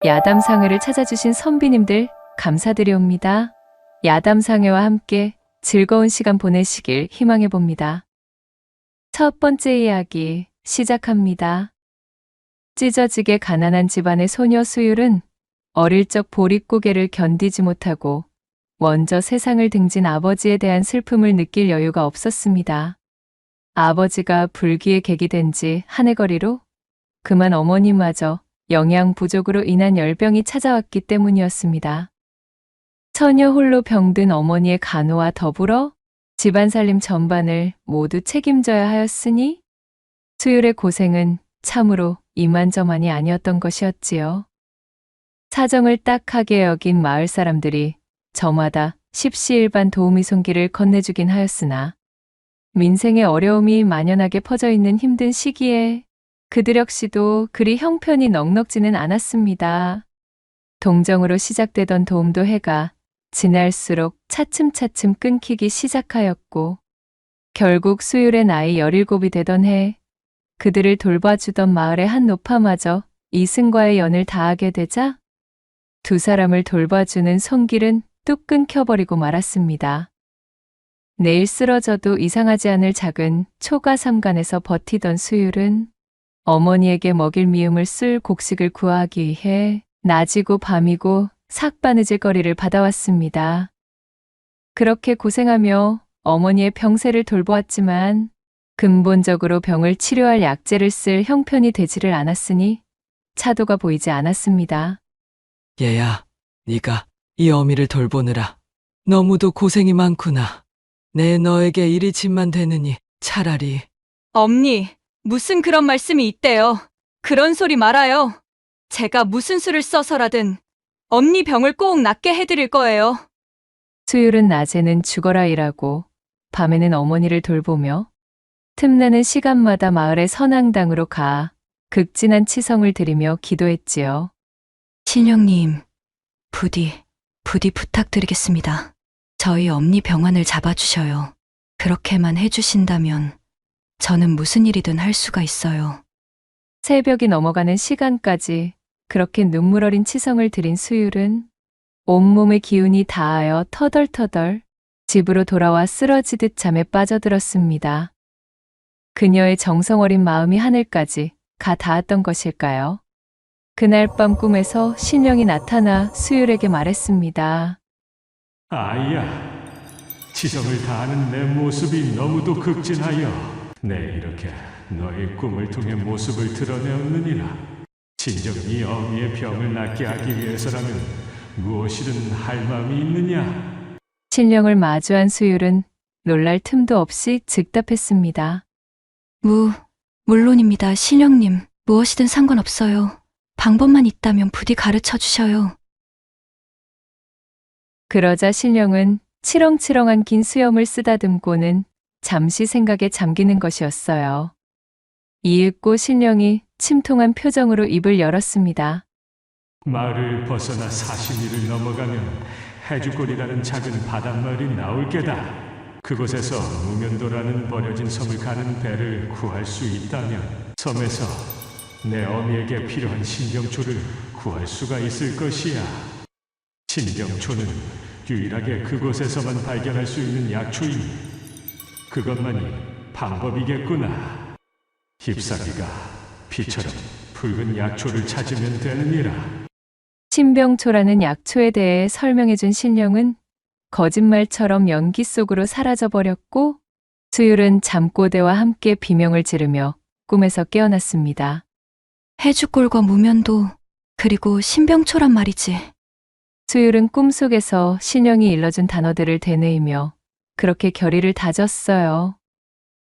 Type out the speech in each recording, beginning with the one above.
야담상회를 찾아주신 선비님들 감사드리옵니다. 야담상회와 함께 즐거운 시간 보내시길 희망해봅니다. 첫 번째 이야기 시작합니다. 찢어지게 가난한 집안의 소녀 수율은 어릴 적 보릿고개를 견디지 못하고 먼저 세상을 등진 아버지에 대한 슬픔을 느낄 여유가 없었습니다. 아버지가 불기의 객이 된 지 한 해거리로 그만 어머니마저 영양 부족으로 인한 열병이 찾아왔기 때문이었습니다. 처녀 홀로 병든 어머니의 간호와 더불어 집안 살림 전반을 모두 책임져야 하였으니 수율의 고생은 참으로 이만저만이 아니었던 것이었지요. 사정을 딱하게 여긴 마을 사람들이 저마다 십시일반 도우미 손길을 건네주긴 하였으나 민생의 어려움이 만연하게 퍼져 있는 힘든 시기에 그들 역시도 그리 형편이 넉넉지는 않았습니다. 동정으로 시작되던 도움도 해가 지날수록 차츰차츰 끊기기 시작하였고 결국 수율의 나이 17이 되던 해 그들을 돌봐주던 마을의 한 노파마저 이승과의 연을 다하게 되자 두 사람을 돌봐주는 손길은 뚝 끊겨버리고 말았습니다. 내일 쓰러져도 이상하지 않을 작은 초가삼간에서 버티던 수율은 어머니에게 먹일 미움을 쓸 곡식을 구하기 위해 낮이고 밤이고 삭바느질 거리를 받아왔습니다. 그렇게 고생하며 어머니의 병세를 돌보았지만 근본적으로 병을 치료할 약재를 쓸 형편이 되지를 않았으니 차도가 보이지 않았습니다. 얘야, 네가 이 어미를 돌보느라 너무도 고생이 많구나. 내 너에게 이리 짐만 되느니 차라리. 엄니, 무슨 그런 말씀이 있대요. 그런 소리 말아요. 제가 무슨 수를 써서라든 엄니 병을 꼭 낫게 해드릴 거예요. 수율은 낮에는 죽어라 일하고 밤에는 어머니를 돌보며 틈나는 시간마다 마을의 선앙당으로 가 극진한 치성을 드리며 기도했지요. 신령님, 부디 부탁드리겠습니다. 저희 엄니 병환을 잡아주셔요. 그렇게만 해주신다면 저는 무슨 일이든 할 수가 있어요. 새벽이 넘어가는 시간까지 그렇게 눈물 어린 치성을 드린 수율은 온몸의 기운이 다하여 터덜터덜 집으로 돌아와 쓰러지듯 잠에 빠져들었습니다. 그녀의 정성 어린 마음이 하늘까지 가 닿았던 것일까요? 그날 밤 꿈에서 신령이 나타나 수율에게 말했습니다. 아이야, 지성을 다하는 내 모습이 너무도 극진하여 내 이렇게 너의 꿈을 통해 모습을 드러내었느니라. 진정 이 어미의 병을 낫게 하기 위해서라면 무엇이든 할 마음이 있느냐? 신령을 마주한 수율은 놀랄 틈도 없이 즉답했습니다. 물론입니다, 신령님. 무엇이든 상관없어요. 방법만 있다면 부디 가르쳐 주셔요. 그러자 신령은 치렁치렁한 긴 수염을 쓰다듬고는 잠시 생각에 잠기는 것이었어요. 이윽고 신령이 침통한 표정으로 입을 열었습니다. 마을을 벗어나 40리를 넘어가면 해주골이라는 작은 바닷마을이 나올 게다. 그곳에서 무면도라는 버려진 섬을 가는 배를 구할 수 있다면 섬에서 내 어미에게 필요한 신병초를 구할 수가 있을 것이야. 신병초는 유일하게 그곳에서만 발견할 수 있는 약초이니 그것만이 방법이겠구나. 잎사귀가 피처럼 붉은 약초를 찾으면 되느니라. 신병초라는 약초에 대해 설명해준 신령은 거짓말처럼 연기 속으로 사라져버렸고 수율은 잠꼬대와 함께 비명을 지르며 꿈에서 깨어났습니다. 해주골과 무면도, 그리고 신병초란 말이지. 수율은 꿈속에서 신령이 일러준 단어들을 되뇌이며 그렇게 결의를 다졌어요.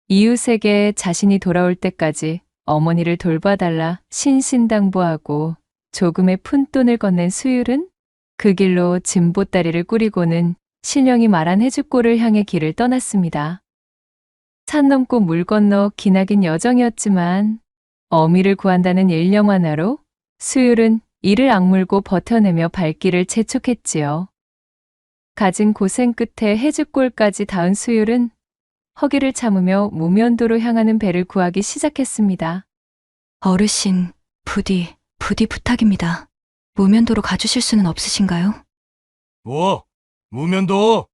이웃에게 자신이 돌아올 때까지 어머니를 돌봐달라 신신당부하고 조금의 푼돈을 건넨 수율은 그 길로 진보다리를 꾸리고는 신령이 말한 해주골을 향해 길을 떠났습니다. 산 넘고 물 건너 기나긴 여정이었지만 어미를 구한다는 일념 하나로 수율은 이를 악물고 버텨내며 발길을 재촉했지요. 가진 고생 끝에 해주골까지 닿은 수율은 허기를 참으며 무면도로 향하는 배를 구하기 시작했습니다. 어르신, 부디 부탁입니다. 무면도로 가주실 수는 없으신가요? 뭐? 무면도?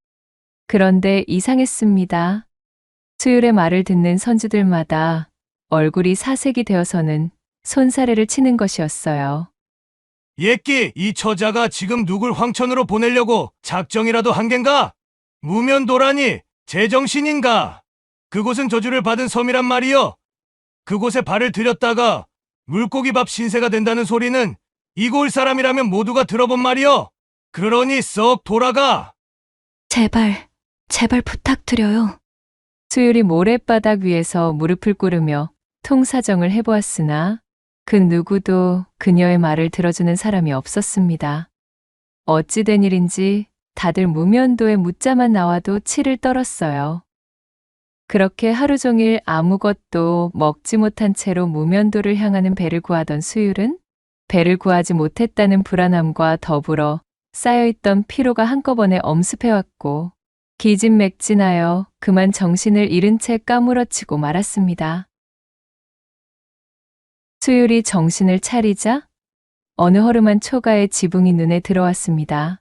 그런데 이상했습니다. 수율의 말을 듣는 선주들마다 얼굴이 사색이 되어서는 손사래를 치는 것이었어요. 예끼, 이 처자가 지금 누굴 황천으로 보내려고 작정이라도 한 겐가? 무면도라니, 제정신인가? 그곳은 저주를 받은 섬이란 말이여. 그곳에 발을 들였다가 물고기밥 신세가 된다는 소리는 이곳 사람이라면 모두가 들어본 말이여. 그러니 썩 돌아가. 제발 부탁드려요. 수율이 모랫바닥 위에서 무릎을 꿇으며 통사정을 해보았으나 그 누구도 그녀의 말을 들어주는 사람이 없었습니다. 어찌된 일인지 다들 무면도에 묻자만 나와도 치를 떨었어요. 그렇게 하루 종일 아무것도 먹지 못한 채로 무면도를 향하는 배를 구하던 수율은 배를 구하지 못했다는 불안함과 더불어 쌓여있던 피로가 한꺼번에 엄습해왔고 기진맥진하여 그만 정신을 잃은 채 까무러치고 말았습니다. 수율이 정신을 차리자 어느 허름한 초가의 지붕이 눈에 들어왔습니다.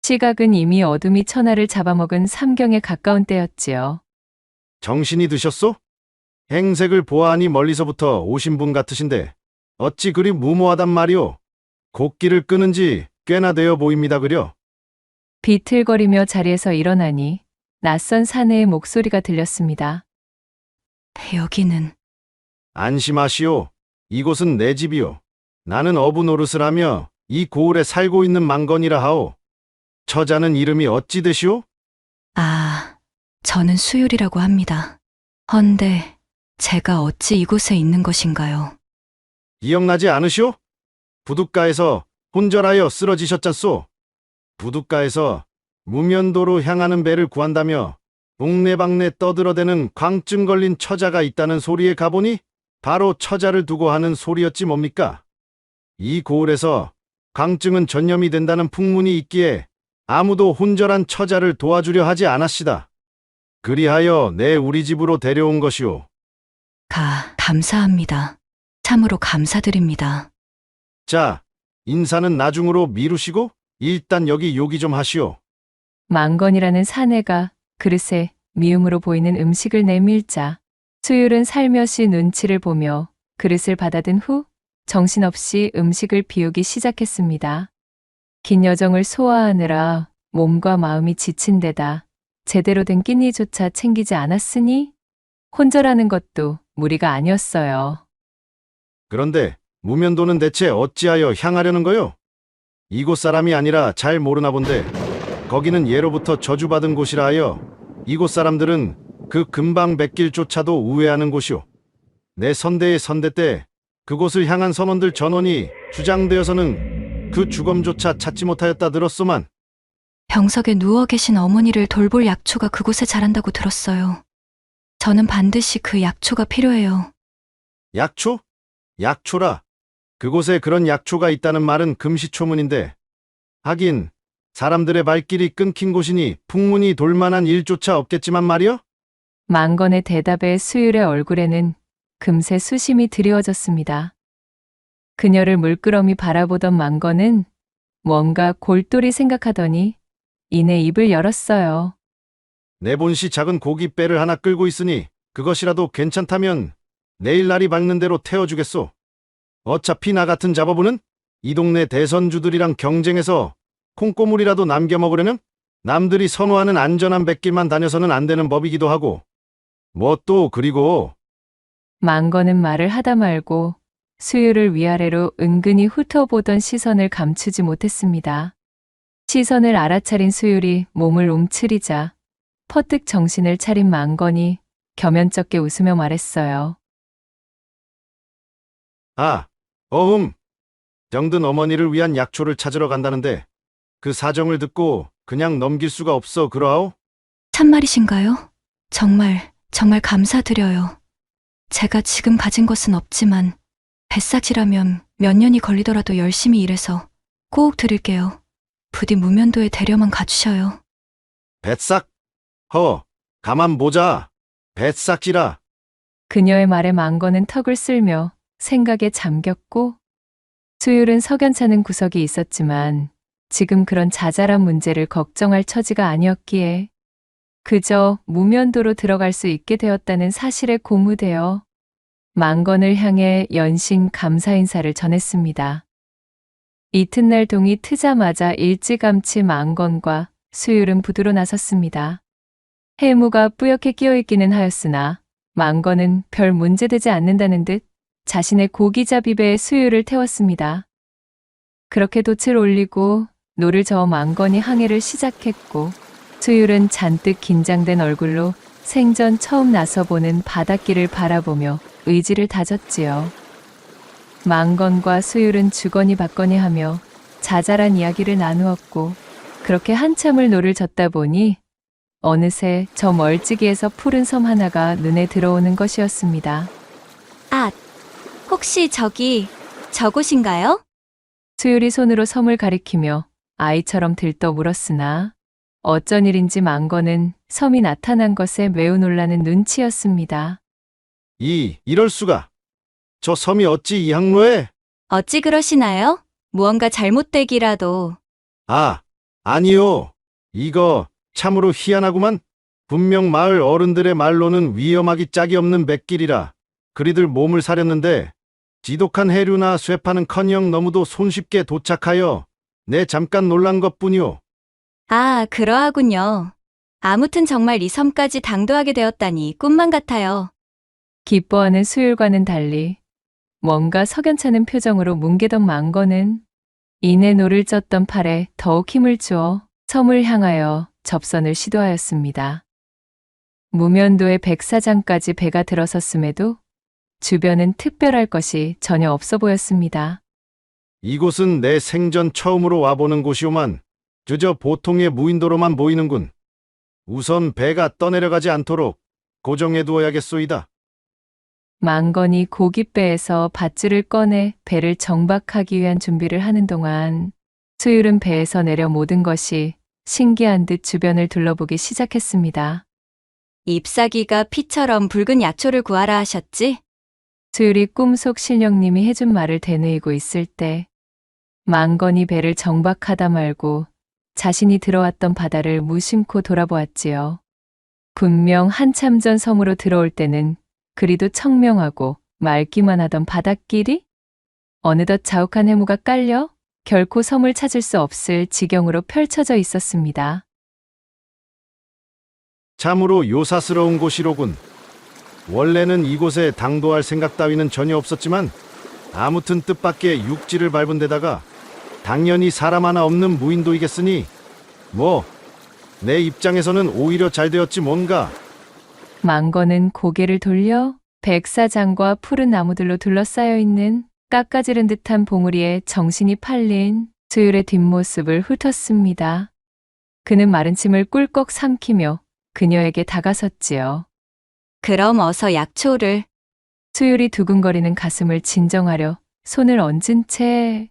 시각은 이미 어둠이 천하를 잡아먹은 삼경에 가까운 때였지요. 정신이 드셨소? 행색을 보아하니 멀리서부터 오신 분 같으신데 어찌 그리 무모하단 말이오? 곡기를 끄는 지 꽤나 되어 보입니다 그려. 비틀거리며 자리에서 일어나니 낯선 사내의 목소리가 들렸습니다. 여기는 안심하시오. 이곳은 내 집이오. 나는 어부 노릇을 하며 이 고을에 살고 있는 망건이라 하오. 처자는 이름이 어찌 되시오? 저는 수율이라고 합니다. 헌데 제가 어찌 이곳에 있는 것인가요? 기억나지 않으시오? 부둣가에서 혼절하여 쓰러지셨잖소. 부둣가에서 무면도로 향하는 배를 구한다며 동네방네 떠들어대는 광증 걸린 처자가 있다는 소리에 가보니 바로 처자를 두고 하는 소리였지 뭡니까? 이 고을에서 광증은 전염이 된다는 풍문이 있기에 아무도 혼절한 처자를 도와주려 하지 않았시다. 그리하여 내 우리 집으로 데려온 것이오. 감사합니다. 참으로 감사드립니다. 자, 인사는 나중으로 미루시고 일단 여기 요기 좀 하시오. 망건이라는 사내가 그릇에 미음으로 보이는 음식을 내밀자 수율은 살며시 눈치를 보며 그릇을 받아든 후 정신없이 음식을 비우기 시작했습니다. 긴 여정을 소화하느라 몸과 마음이 지친 데다 제대로 된 끼니조차 챙기지 않았으니 혼절하는 것도 무리가 아니었어요. 그런데 무면도는 대체 어찌하여 향하려는 거요? 이곳 사람이 아니라 잘 모르나 본데 거기는 예로부터 저주받은 곳이라 하여 이곳 사람들은 그 근방 뱃길조차도 우회하는 곳이오. 내 선대의 선대 때 그곳을 향한 선원들 전원이 주장되어서는 그 주검조차 찾지 못하였다 들었소만. 병석에 누워 계신 어머니를 돌볼 약초가 그곳에 자란다고 들었어요. 저는 반드시 그 약초가 필요해요. 약초? 약초라. 그곳에 그런 약초가 있다는 말은 금시초문인데 하긴 사람들의 발길이 끊긴 곳이니 풍문이 돌만한 일조차 없겠지만 말이여? 망건의 대답에 수율의 얼굴에는 금세 수심이 드리워졌습니다. 그녀를 물끄러미 바라보던 망건은 뭔가 골똘히 생각하더니 이내 입을 열었어요. 내 본시 작은 고깃배를 하나 끌고 있으니 그것이라도 괜찮다면 내일 날이 밝는 대로 태워주겠소. 어차피 나 같은 잡어부는 이 동네 대선주들이랑 경쟁해서 콩고물이라도 남겨 먹으려면 남들이 선호하는 안전한 뱃길만 다녀서는 안 되는 법이기도 하고 뭐 또 그리고 망건은 말을 하다 말고 수율을 위아래로 은근히 훑어보던 시선을 감추지 못했습니다. 시선을 알아차린 수율이 몸을 움츠리자 퍼뜩 정신을 차린 망건이 겸연쩍게 웃으며 말했어요. 병든 어머니를 위한 약초를 찾으러 간다는데 그 사정을 듣고 그냥 넘길 수가 없어 그러하오? 참말이신가요? 정말 감사드려요. 제가 지금 가진 것은 없지만 뱃삭이라면 몇 년이 걸리더라도 열심히 일해서 꼭 드릴게요. 부디 무면도에 데려만 가주셔요. 뱃삭? 가만 보자. 뱃삭이라. 그녀의 말에 망건은 턱을 쓸며 생각에 잠겼고 수율은 석연찮은 구석이 있었지만 지금 그런 자잘한 문제를 걱정할 처지가 아니었기에 그저 무면도로 들어갈 수 있게 되었다는 사실에 고무되어 망건을 향해 연신 감사 인사를 전했습니다. 이튿날 동이 트자마자 일찌감치 망건과 수율은 부두로 나섰습니다. 해무가 뿌옇게 끼어있기는 하였으나 망건은 별 문제되지 않는다는 듯 자신의 고기잡이배에 수율을 태웠습니다. 그렇게 돛을 올리고 노를 저어 망건이 항해를 시작했고 수율은 잔뜩 긴장된 얼굴로 생전 처음 나서보는 바닷길을 바라보며 의지를 다졌지요. 망건과 수율은 주거니 받거니 하며 자잘한 이야기를 나누었고 그렇게 한참을 노를 젓다 보니 어느새 저 멀찍이에서 푸른 섬 하나가 눈에 들어오는 것이었습니다. 아, 혹시 저곳인가요? 수율이 손으로 섬을 가리키며 아이처럼 들떠 물었으나 어쩐 일인지 망건은 섬이 나타난 것에 매우 놀라는 눈치였습니다. 이럴 수가. 저 섬이 어찌 이 항로에? 어찌 그러시나요? 무언가 잘못되기라도. 아니요. 이거 참으로 희한하구만. 분명 마을 어른들의 말로는 위험하기 짝이 없는 맷길이라 그리들 몸을 사렸는데 지독한 해류나 쇠파는커녕 너무도 손쉽게 도착하여 내 잠깐 놀란 것뿐이오. 아, 그러하군요. 아무튼 정말 이 섬까지 당도하게 되었다니 꿈만 같아요. 기뻐하는 수율과는 달리 뭔가 석연찮은 표정으로 뭉개던 망건은 이내 노를 젓던 팔에 더욱 힘을 주어 섬을 향하여 접선을 시도하였습니다. 무면도의 백사장까지 배가 들어섰음에도 주변은 특별할 것이 전혀 없어 보였습니다. 이곳은 내 생전 처음으로 와보는 곳이오만 그저 보통의 무인도로만 보이는군. 우선 배가 떠내려가지 않도록 고정해 두어야겠소이다. 망건이 고깃배에서 밧줄을 꺼내 배를 정박하기 위한 준비를 하는 동안 수율은 배에서 내려 모든 것이 신기한 듯 주변을 둘러보기 시작했습니다. 잎사귀가 피처럼 붉은 약초를 구하라 하셨지? 수율이 꿈속 신령님이 해준 말을 되뇌이고 있을 때 망건이 배를 정박하다 말고 자신이 들어왔던 바다를 무심코 돌아보았지요. 분명 한참 전 섬으로 들어올 때는 그리도 청명하고 맑기만 하던 바닷길이 어느덧 자욱한 해무가 깔려 결코 섬을 찾을 수 없을 지경으로 펼쳐져 있었습니다. 참으로 요사스러운 곳이로군. 원래는 이곳에 당도할 생각 따위는 전혀 없었지만 아무튼 뜻밖의 육지를 밟은 데다가 당연히 사람 하나 없는 무인도이겠으니 내 입장에서는 오히려 잘 되었지 뭔가. 망건은 고개를 돌려 백사장과 푸른 나무들로 둘러싸여 있는 깎아지른 듯한 봉우리에 정신이 팔린 수율의 뒷모습을 훑었습니다. 그는 마른 침을 꿀꺽 삼키며 그녀에게 다가섰지요. 그럼 어서 약초를. 수율이 두근거리는 가슴을 진정하려 손을 얹은 채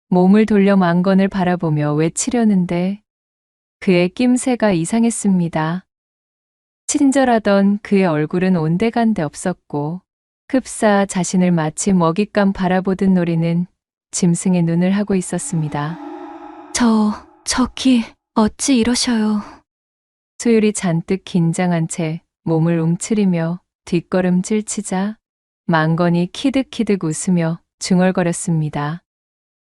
몸을 돌려 망건을 바라보며 외치려는데 그의 낌새가 이상했습니다. 친절하던 그의 얼굴은 온데간데 없었고 흡사 자신을 마치 먹잇감 바라보듯 노리는 짐승의 눈을 하고 있었습니다. 저기 어찌 이러셔요. 수율이 잔뜩 긴장한 채 몸을 움츠리며 뒷걸음질 치자 망건이 키득키득 웃으며 중얼거렸습니다.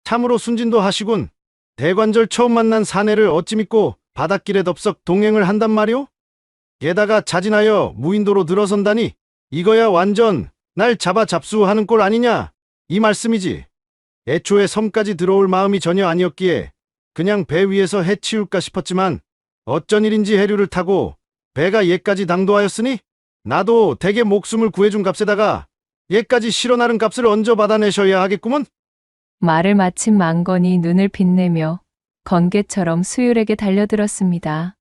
참으로 순진도 하시군. 대관절 처음 만난 사내를 어찌 믿고 바닷길에 덥석 동행을 한단 말이오? 게다가 자진하여 무인도로 들어선다니 이거야 완전 날 잡아 잡수하는 꼴 아니냐 이 말씀이지. 애초에 섬까지 들어올 마음이 전혀 아니었기에 그냥 배 위에서 해치울까 싶었지만 어쩐 일인지 해류를 타고 배가 얘까지 당도하였으니 나도 대개 목숨을 구해준 값에다가 얘까지 실어 나른 값을 얹어 받아내셔야 하겠구먼. 말을 마친 망건이 눈을 빛내며 건개처럼 수율에게 달려들었습니다.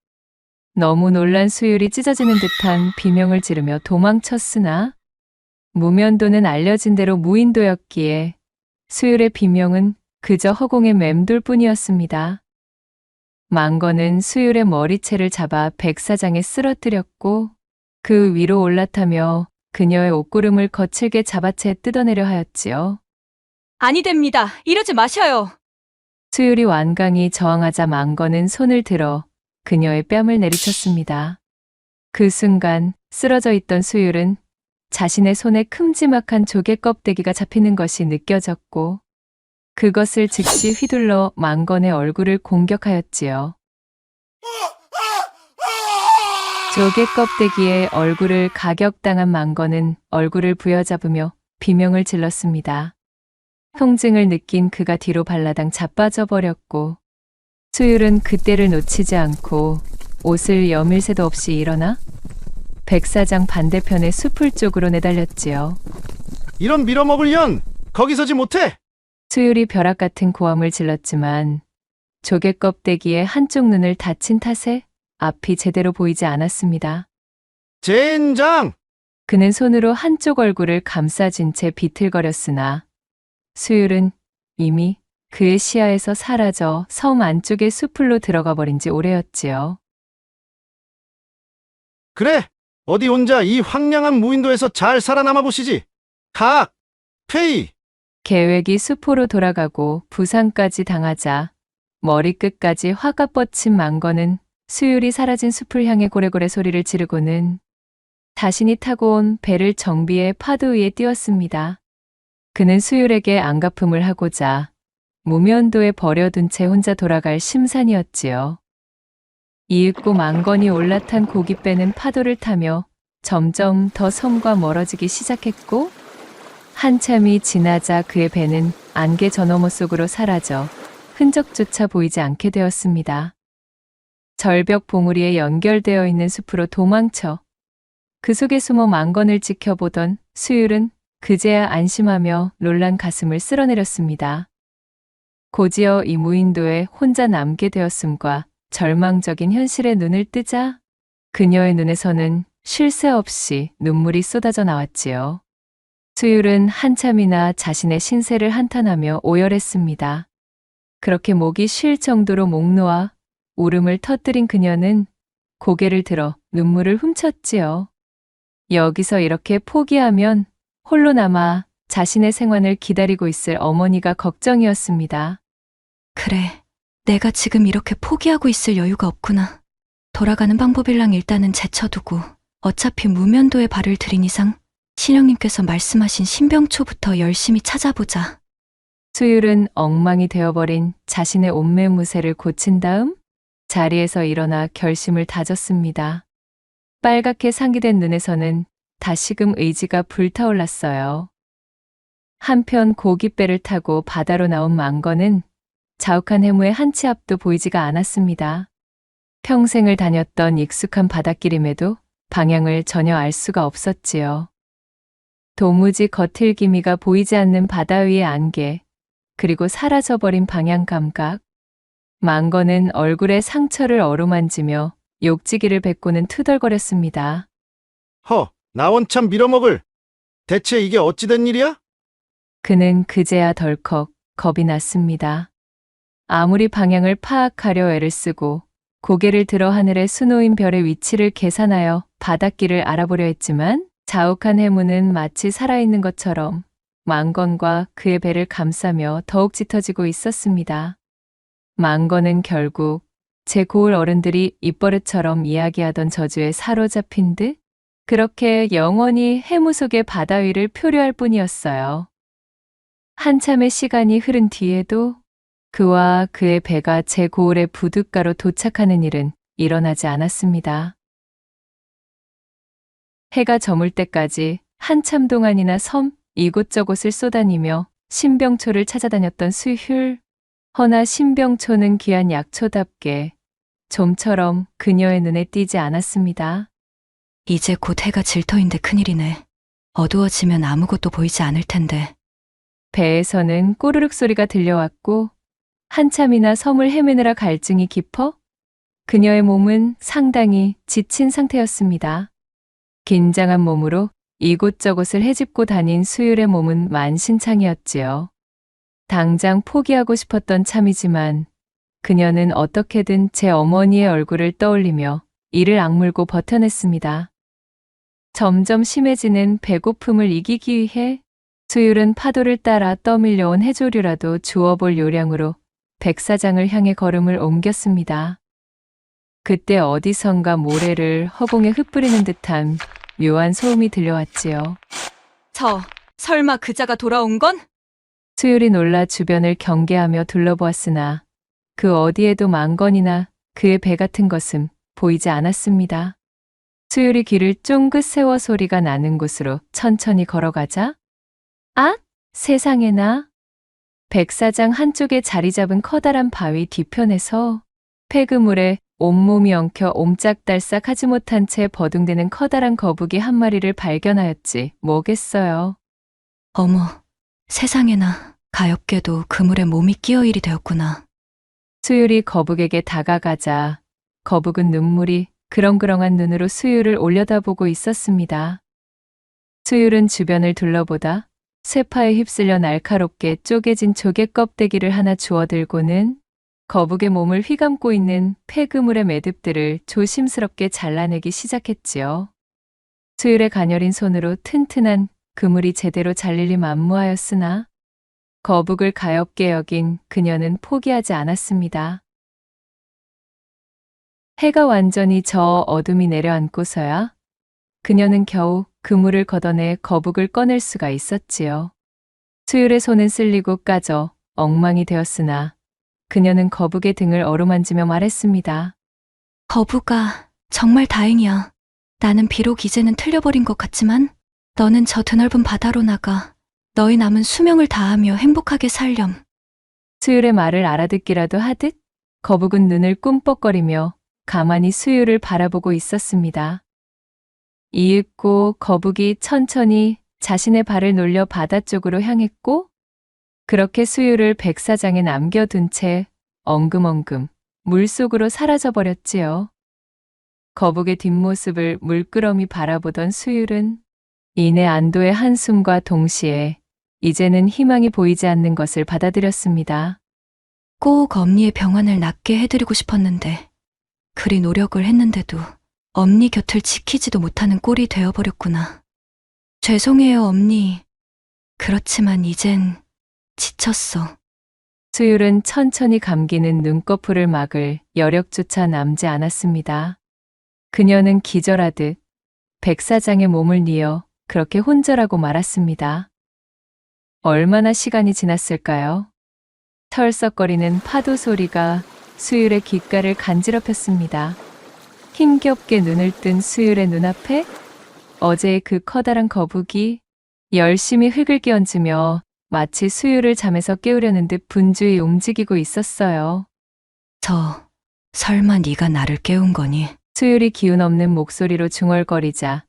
너무 놀란 수율이 찢어지는 듯한 비명을 지르며 도망쳤으나 무면도는 알려진 대로 무인도였기에 수율의 비명은 그저 허공의 맴돌 뿐이었습니다. 망건은 수율의 머리채를 잡아 백사장에 쓰러뜨렸고 그 위로 올라타며 그녀의 옷구름을 거칠게 잡아채 뜯어내려 하였지요. 아니 됩니다. 이러지 마셔요. 수율이 완강히 저항하자 망건은 손을 들어 그녀의 뺨을 내리쳤습니다. 그 순간 쓰러져 있던 수율은 자신의 손에 큼지막한 조개 껍데기가 잡히는 것이 느껴졌고 그것을 즉시 휘둘러 망건의 얼굴을 공격하였지요. 조개 껍데기에 얼굴을 가격당한 망건은 얼굴을 부여잡으며 비명을 질렀습니다. 통증을 느낀 그가 뒤로 발라당 자빠져 버렸고 수율은 그때를 놓치지 않고 옷을 여밀 새도 없이 일어나 백사장 반대편의 숲을 쪽으로 내달렸지요. 이런 밀어먹을 년! 거기 서지 못해! 수율이 벼락 같은 고함을 질렀지만 조개 껍데기에 한쪽 눈을 다친 탓에 앞이 제대로 보이지 않았습니다. 젠장! 그는 손으로 한쪽 얼굴을 감싸준 채 비틀거렸으나 수율은 이미 그의 시야에서 사라져 섬 안쪽의 숲으로 들어가 버린 지 오래였지요. 그래! 어디 혼자 이 황량한 무인도에서 잘 살아남아 보시지! 각! 페이! 계획이 수포로 돌아가고 부상까지 당하자 머리끝까지 화가 뻗친 망건은 수율이 사라진 숲을 향해 고래고래 소리를 지르고는 자신이 타고 온 배를 정비해 파도 위에 띄웠습니다. 그는 수율에게 안갚음을 하고자 무면도에 버려둔 채 혼자 돌아갈 심산이었지요. 이윽고 망건이 올라탄 고깃배는 파도를 타며 점점 더 섬과 멀어지기 시작했고 한참이 지나자 그의 배는 안개 저 너머 속으로 사라져 흔적조차 보이지 않게 되었습니다. 절벽 봉우리에 연결되어 있는 숲으로 도망쳐 그 속에 숨어 망건을 지켜보던 수율은 그제야 안심하며 놀란 가슴을 쓸어내렸습니다. 곧이어 이 무인도에 혼자 남게 되었음과 절망적인 현실에 눈을 뜨자 그녀의 눈에서는 쉴 새 없이 눈물이 쏟아져 나왔지요. 수율은 한참이나 자신의 신세를 한탄하며 오열했습니다. 그렇게 목이 쉴 정도로 목 놓아 울음을 터뜨린 그녀는 고개를 들어 눈물을 훔쳤지요. 여기서 이렇게 포기하면 홀로 남아 자신의 생환을 기다리고 있을 어머니가 걱정이었습니다. 그래, 내가 지금 이렇게 포기하고 있을 여유가 없구나. 돌아가는 방법일랑 일단은 제쳐두고 어차피 무면도에 발을 들인 이상 신령님께서 말씀하신 신병초부터 열심히 찾아보자. 수율은 엉망이 되어버린 자신의 옷매무새를 고친 다음 자리에서 일어나 결심을 다졌습니다. 빨갛게 상기된 눈에서는 다시금 의지가 불타올랐어요. 한편 고깃배를 타고 바다로 나온 망건은 자욱한 해무의 한 치 앞도 보이지가 않았습니다. 평생을 다녔던 익숙한 바닷길임에도 방향을 전혀 알 수가 없었지요. 도무지 겉틀기미가 보이지 않는 바다 위의 안개, 그리고 사라져버린 방향 감각. 망건은 얼굴에 상처를 어루만지며 욕지기를 뱉고는 투덜거렸습니다. 허! 나 원참 밀어먹을! 대체 이게 어찌된 일이야? 그는 그제야 덜컥 겁이 났습니다. 아무리 방향을 파악하려 애를 쓰고 고개를 들어 하늘에 수놓인 별의 위치를 계산하여 바닷길을 알아보려 했지만 자욱한 해무는 마치 살아있는 것처럼 망건과 그의 배를 감싸며 더욱 짙어지고 있었습니다. 망건은 결국 제 고을 어른들이 입버릇처럼 이야기하던 저주에 사로잡힌 듯 그렇게 영원히 해무 속의 바다 위를 표류할 뿐이었어요. 한참의 시간이 흐른 뒤에도 그와 그의 배가 제 고을의 부둣가로 도착하는 일은 일어나지 않았습니다. 해가 저물 때까지 한참 동안이나 섬 이곳저곳을 쏘다니며 신병초를 찾아다녔던 수율. 허나 신병초는 귀한 약초답게 좀처럼 그녀의 눈에 띄지 않았습니다. 이제 곧 해가 질 터인데 큰일이네. 어두워지면 아무것도 보이지 않을 텐데. 배에서는 꼬르륵 소리가 들려왔고 한참이나 섬을 헤매느라 갈증이 깊어 그녀의 몸은 상당히 지친 상태였습니다. 긴장한 몸으로 이곳저곳을 헤집고 다닌 수율의 몸은 만신창이었지요. 당장 포기하고 싶었던 참이지만 그녀는 어떻게든 제 어머니의 얼굴을 떠올리며 이를 악물고 버텨냈습니다. 점점 심해지는 배고픔을 이기기 위해 수율은 파도를 따라 떠밀려온 해조류라도 주워볼 요량으로 백사장을 향해 걸음을 옮겼습니다. 그때 어디선가 모래를 허공에 흩뿌리는 듯한 묘한 소음이 들려왔지요. 설마 그자가 돌아온 건? 수율이 놀라 주변을 경계하며 둘러보았으나 그 어디에도 망건이나 그의 배 같은 것은 보이지 않았습니다. 수율이 귀를 쫑긋 세워 소리가 나는 곳으로 천천히 걸어가자 아! 세상에나! 백사장 한쪽에 자리 잡은 커다란 바위 뒤편에서 폐그물에 온몸이 엉켜 옴짝달싹 하지 못한 채 버둥대는 커다란 거북이 한 마리를 발견하였지 뭐겠어요. 어머, 세상에나 가엾게도 그물에 몸이 끼어 일이 되었구나. 수율이 거북에게 다가가자 거북은 눈물이 그렁그렁한 눈으로 수율을 올려다보고 있었습니다. 수율은 주변을 둘러보다 쇠파에 휩쓸려 날카롭게 쪼개진 조개 껍데기를 하나 주워들고는 거북의 몸을 휘감고 있는 폐그물의 매듭들을 조심스럽게 잘라내기 시작했지요. 수율의 가녀린 손으로 튼튼한 그물이 제대로 잘리리 만무하였으나 거북을 가엾게 여긴 그녀는 포기하지 않았습니다. 해가 완전히 저 어둠이 내려앉고서야 그녀는 겨우 그물을 걷어내 거북을 꺼낼 수가 있었지요. 수율의 손은 쓸리고 까져 엉망이 되었으나 그녀는 거북의 등을 어루만지며 말했습니다. 거북아, 정말 다행이야. 나는 비록 이제는 틀려버린 것 같지만 너는 저 드넓은 바다로 나가 너희 남은 수명을 다하며 행복하게 살렴. 수율의 말을 알아듣기라도 하듯 거북은 눈을 꿈뻑거리며 가만히 수율을 바라보고 있었습니다. 이윽고 거북이 천천히 자신의 발을 놀려 바다 쪽으로 향했고 그렇게 수율을 백사장에 남겨둔 채 엉금엉금 물속으로 사라져버렸지요. 거북의 뒷모습을 물끄러미 바라보던 수율은 이내 안도의 한숨과 동시에 이제는 희망이 보이지 않는 것을 받아들였습니다. 꼭 엄니의 병환을 낫게 해드리고 싶었는데 그리 노력을 했는데도 엄니 곁을 지키지도 못하는 꼴이 되어버렸구나. 죄송해요, 엄니. 그렇지만 이젠 지쳤어. 수율은 천천히 감기는 눈꺼풀을 막을 여력조차 남지 않았습니다. 그녀는 기절하듯 백사장의 몸을 뉘어 그렇게 혼절하고 말았습니다. 얼마나 시간이 지났을까요? 털썩거리는 파도 소리가 수율의 귓가를 간지럽혔습니다. 힘겹게 눈을 뜬 수율의 눈앞에 어제의 그 커다란 거북이 열심히 흙을 끼얹으며 마치 수율을 잠에서 깨우려는 듯 분주히 움직이고 있었어요. 설마 네가 나를 깨운 거니? 수율이 기운 없는 목소리로 중얼거리자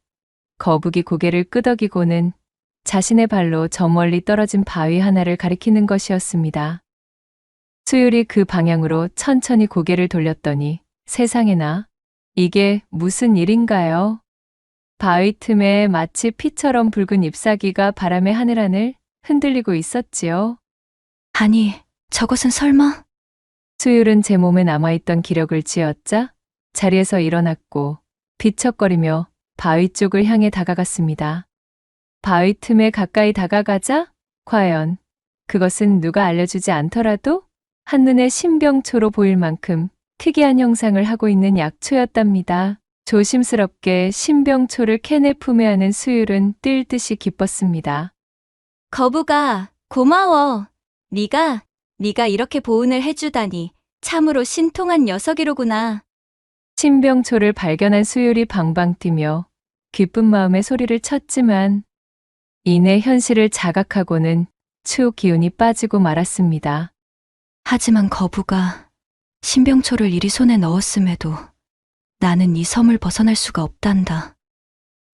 거북이 고개를 끄덕이고는 자신의 발로 저 멀리 떨어진 바위 하나를 가리키는 것이었습니다. 수율이 그 방향으로 천천히 고개를 돌렸더니 세상에나 이게 무슨 일인가요? 바위 틈에 마치 피처럼 붉은 잎사귀가 바람의 하늘하늘 흔들리고 있었지요. 아니, 저것은 설마? 수율은 제 몸에 남아있던 기력을 쥐었자 자리에서 일어났고 비척거리며 바위 쪽을 향해 다가갔습니다. 바위 틈에 가까이 다가가자 과연 그것은 누가 알려주지 않더라도 한눈에 신병초로 보일 만큼 특이한 형상을 하고 있는 약초였답니다. 조심스럽게 신병초를 캔에 품에 안은 수율은 뛸 듯이 기뻤습니다. 거북아, 고마워. 네가 이렇게 보온을 해주다니 참으로 신통한 녀석이로구나. 신병초를 발견한 수율이 방방 뛰며 기쁜 마음에 소리를 쳤지만 이내 현실을 자각하고는 추억 기운이 빠지고 말았습니다. 하지만 거북아, 신병초를 이리 손에 넣었음에도 나는 이 섬을 벗어날 수가 없단다.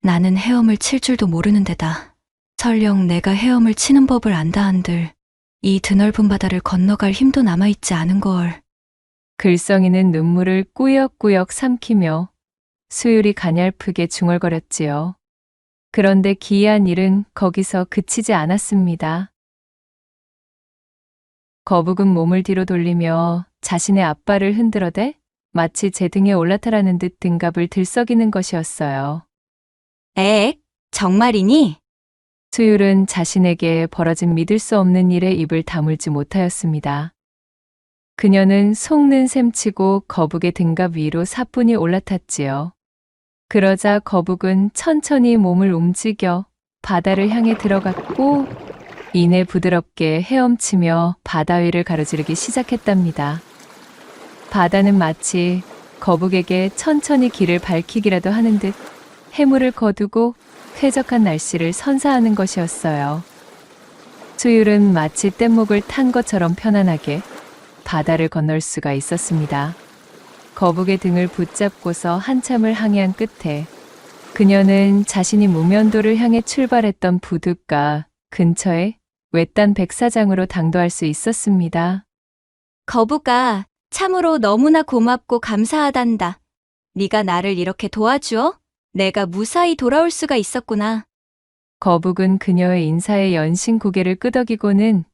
나는 헤엄을 칠 줄도 모르는 데다 설령 내가 헤엄을 치는 법을 안다 한들 이 드넓은 바다를 건너갈 힘도 남아있지 않은 걸. 글썽이는 눈물을 꾸역꾸역 삼키며 수율이 가냘프게 중얼거렸지요. 그런데 기이한 일은 거기서 그치지 않았습니다. 거북은 몸을 뒤로 돌리며 자신의 앞발을 흔들어대 마치 제 등에 올라타라는 듯 등갑을 들썩이는 것이었어요. 정말이니? 수율은 자신에게 벌어진 믿을 수 없는 일에 입을 다물지 못하였습니다. 그녀는 속는 셈치고 거북의 등갑 위로 사뿐히 올라탔지요. 그러자 거북은 천천히 몸을 움직여 바다를 향해 들어갔고 이내 부드럽게 헤엄치며 바다 위를 가로지르기 시작했답니다. 바다는 마치 거북에게 천천히 길을 밝히기라도 하는 듯 해물을 거두고 쾌적한 날씨를 선사하는 것이었어요. 수율은 마치 뗏목을 탄 것처럼 편안하게 바다를 건널 수가 있었습니다. 거북의 등을 붙잡고서 한참을 항해한 끝에 그녀는 자신이 무면도를 향해 출발했던 부둣가 근처에 외딴 백사장으로 당도할 수 있었습니다. 거북아, 참으로 너무나 고맙고 감사하단다. 네가 나를 이렇게 도와주어 내가 무사히 돌아올 수가 있었구나. 거북은 그녀의 인사에 연신 고개를 끄덕이고는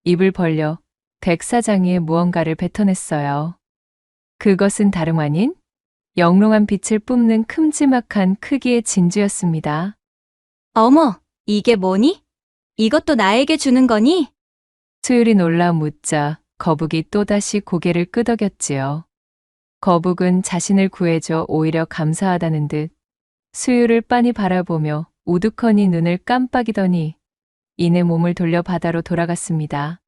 입을 벌려 백사장이에 무언가를 뱉어냈어요. 그것은 다름 아닌 영롱한 빛을 뿜는 큼지막한 크기의 진주였습니다. 어머, 이게 뭐니? 이것도 나에게 주는 거니? 수율이 놀라 묻자 거북이 또다시 고개를 끄덕였지요. 거북은 자신을 구해줘 오히려 감사하다는 듯 수율을 빤히 바라보며 우두커니 눈을 깜빡이더니 이내 몸을 돌려 바다로 돌아갔습니다.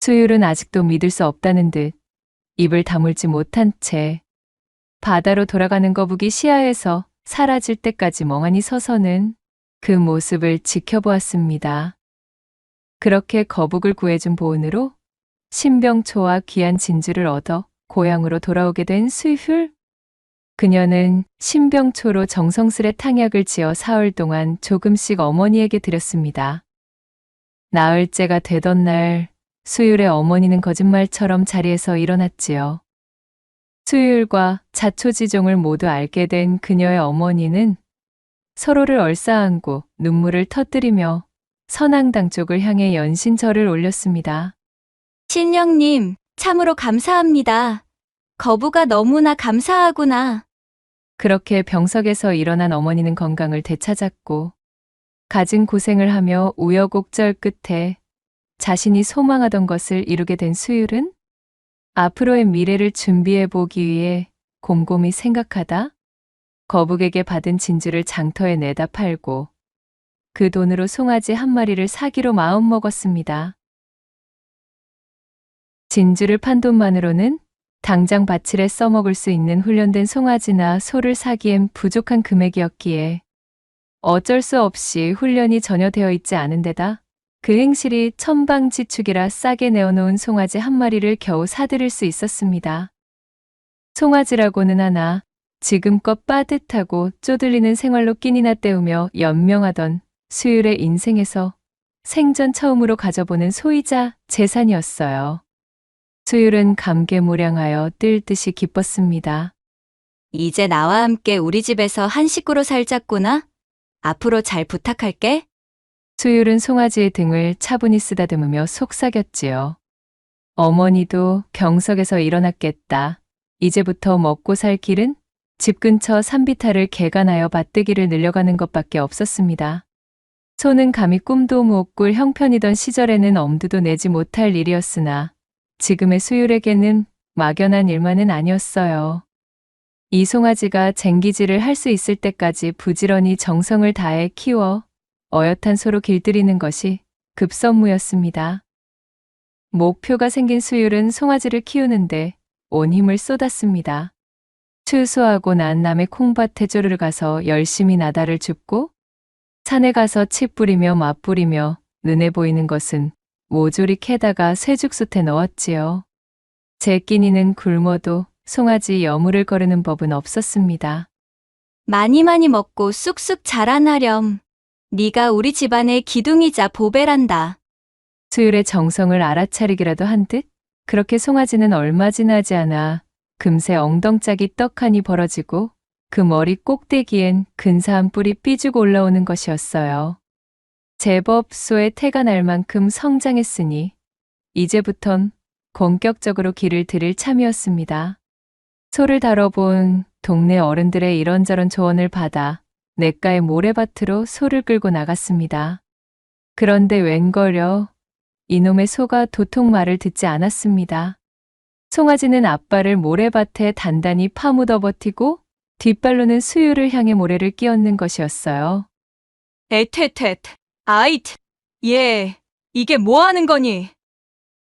수율은 아직도 믿을 수 없다는 듯 입을 다물지 못한 채 바다로 돌아가는 거북이 시야에서 사라질 때까지 멍하니 서서는 그 모습을 지켜보았습니다. 그렇게 거북을 구해준 보은으로 신병초와 귀한 진주를 얻어 고향으로 돌아오게 된 수율. 그녀는 신병초로 정성스레 탕약을 지어 사흘 동안 조금씩 어머니에게 드렸습니다. 나흘째가 되던 날 수율의 어머니는 거짓말처럼 자리에서 일어났지요. 수율과 자초지종을 모두 알게 된 그녀의 어머니는 서로를 얼싸안고 눈물을 터뜨리며 선앙당 쪽을 향해 연신절을 올렸습니다. 신령님, 참으로 감사합니다. 거북아 너무나 감사하구나. 그렇게 병석에서 일어난 어머니는 건강을 되찾았고 갖은 고생을 하며 우여곡절 끝에 자신이 소망하던 것을 이루게 된 수율은 앞으로의 미래를 준비해 보기 위해 곰곰이 생각하다 거북에게 받은 진주를 장터에 내다 팔고 그 돈으로 송아지 한 마리를 사기로 마음먹었습니다. 진주를 판 돈만으로는 당장 밭일에 써먹을 수 있는 훈련된 송아지나 소를 사기엔 부족한 금액이었기에 어쩔 수 없이 훈련이 전혀 되어 있지 않은 데다 그 행실이 천방지축이라 싸게 내어놓은 송아지 한 마리를 겨우 사들일 수 있었습니다. 송아지라고는 하나 지금껏 빠듯하고 쪼들리는 생활로 끼니나 때우며 연명하던 수율의 인생에서 생전 처음으로 가져보는 소이자 재산이었어요. 수율은 감개무량하여 뜰 듯이 기뻤습니다. 이제 나와 함께 우리 집에서 한 식구로 살자꾸나. 앞으로 잘 부탁할게. 수율은 송아지의 등을 차분히 쓰다듬으며 속삭였지요. 어머니도 경석에서 일어났겠다. 이제부터 먹고 살 길은 집 근처 산비탈을 개간하여 밭뜨기를 늘려가는 것밖에 없었습니다. 소는 감히 꿈도 못 꿀 형편이던 시절에는 엄두도 내지 못할 일이었으나 지금의 수율에게는 막연한 일만은 아니었어요. 이 송아지가 쟁기질을 할 수 있을 때까지 부지런히 정성을 다해 키워 어엿한 소로 길들이는 것이 급선무였습니다. 목표가 생긴 수율은 송아지를 키우는데 온 힘을 쏟았습니다. 추수하고 난 남의 콩밭에 쪼르르 가서 열심히 나다를 줍고 산에 가서 치 뿌리며 맛 뿌리며 눈에 보이는 것은 모조리 캐다가 쇠죽솥에 넣었지요. 제 끼니는 굶어도 송아지 여물을 거르는 법은 없었습니다. 많이 먹고 쑥쑥 자라나렴. 네가 우리 집안의 기둥이자 보배란다. 수율의 정성을 알아차리기라도 한 듯 그렇게 송아지는 얼마 지나지 않아 금세 엉덩짝이 떡하니 벌어지고 그 머리 꼭대기엔 근사한 뿔이 삐죽 올라오는 것이었어요. 제법 소의 태가 날 만큼 성장했으니 이제부턴 본격적으로 길을 들일 참이었습니다. 소를 다뤄본 동네 어른들의 이런저런 조언을 받아 냇가의 모래밭으로 소를 끌고 나갔습니다. 그런데 웬걸요. 이놈의 소가 도통 말을 듣지 않았습니다. 송아지는 앞발을 모래밭에 단단히 파묻어 버티고 뒷발로는 수유를 향해 모래를 끼얹는 것이었어요. 에텟텟, 아이트, 예, 이게 뭐 하는 거니?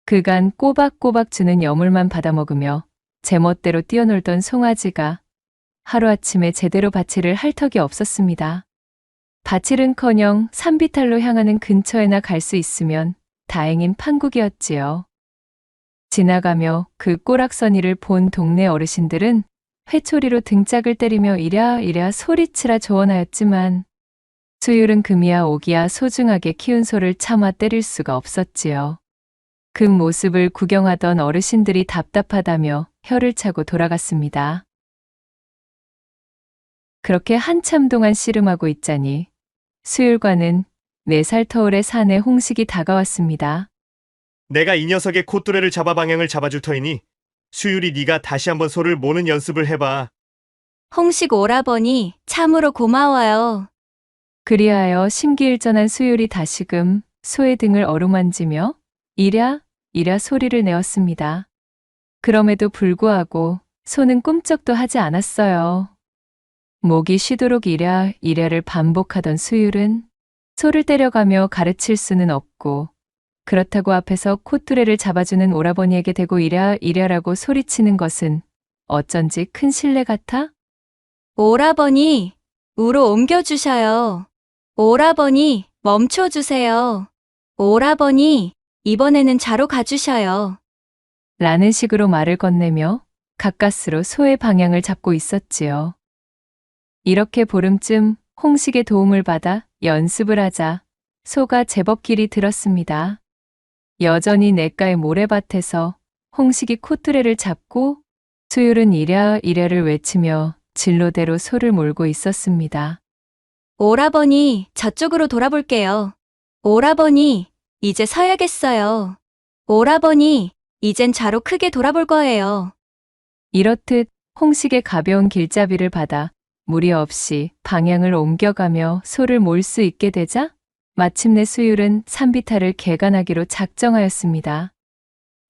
그간 꼬박꼬박 주는 여물만 받아먹으며 제멋대로 뛰어놀던 송아지가 하루아침에 제대로 밭일을 할 턱이 없었습니다. 밭일은커녕 산비탈로 향하는 근처에나 갈 수 있으면 다행인 판국이었지요. 지나가며 그 꼬락서니를 본 동네 어르신들은 회초리로 등짝을 때리며 이랴이랴 소리치라 조언하였지만 수율은 금이야 오기야 소중하게 키운 소를 차마 때릴 수가 없었지요. 그 모습을 구경하던 어르신들이 답답하다며 혀를 차고 돌아갔습니다. 그렇게 한참 동안 씨름하고 있자니 수율과는 4살 터울의 사내 홍식이 다가왔습니다. 내가 이 녀석의 콧뚜레를 잡아 방향을 잡아줄 터이니 수율이 네가 다시 한번 소를 모는 연습을 해봐. 홍식 오라버니 참으로 고마워요. 그리하여 심기일전한 수율이 다시금 소의 등을 어루만지며 이랴 이랴 소리를 내었습니다. 그럼에도 불구하고 소는 꿈쩍도 하지 않았어요. 목이 쉬도록 이랴 이랴를 반복하던 수율은 소를 때려가며 가르칠 수는 없고 그렇다고 앞에서 콧뚜레를 잡아주는 오라버니에게 대고 이랴 이랴라고 소리치는 것은 어쩐지 큰 신뢰 같아? 오라버니, 우로 옮겨주셔요. 오라버니, 멈춰주세요. 오라버니, 이번에는 자로 가주셔요. 라는 식으로 말을 건네며 가까스로 소의 방향을 잡고 있었지요. 이렇게 보름쯤 홍식의 도움을 받아 연습을 하자 소가 제법 길이 들었습니다. 여전히 냇가의 모래밭에서 홍식이 콧뚜레를 잡고 수율은 이랴 이랴를 외치며 진로대로 소를 몰고 있었습니다. 오라버니, 저쪽으로 돌아볼게요. 오라버니, 이제 서야겠어요. 오라버니, 이젠 자로 크게 돌아볼 거예요. 이렇듯 홍식의 가벼운 길잡이를 받아 무리 없이 방향을 옮겨가며 소를 몰 수 있게 되자 마침내 수율은 산비탈을 개간하기로 작정하였습니다.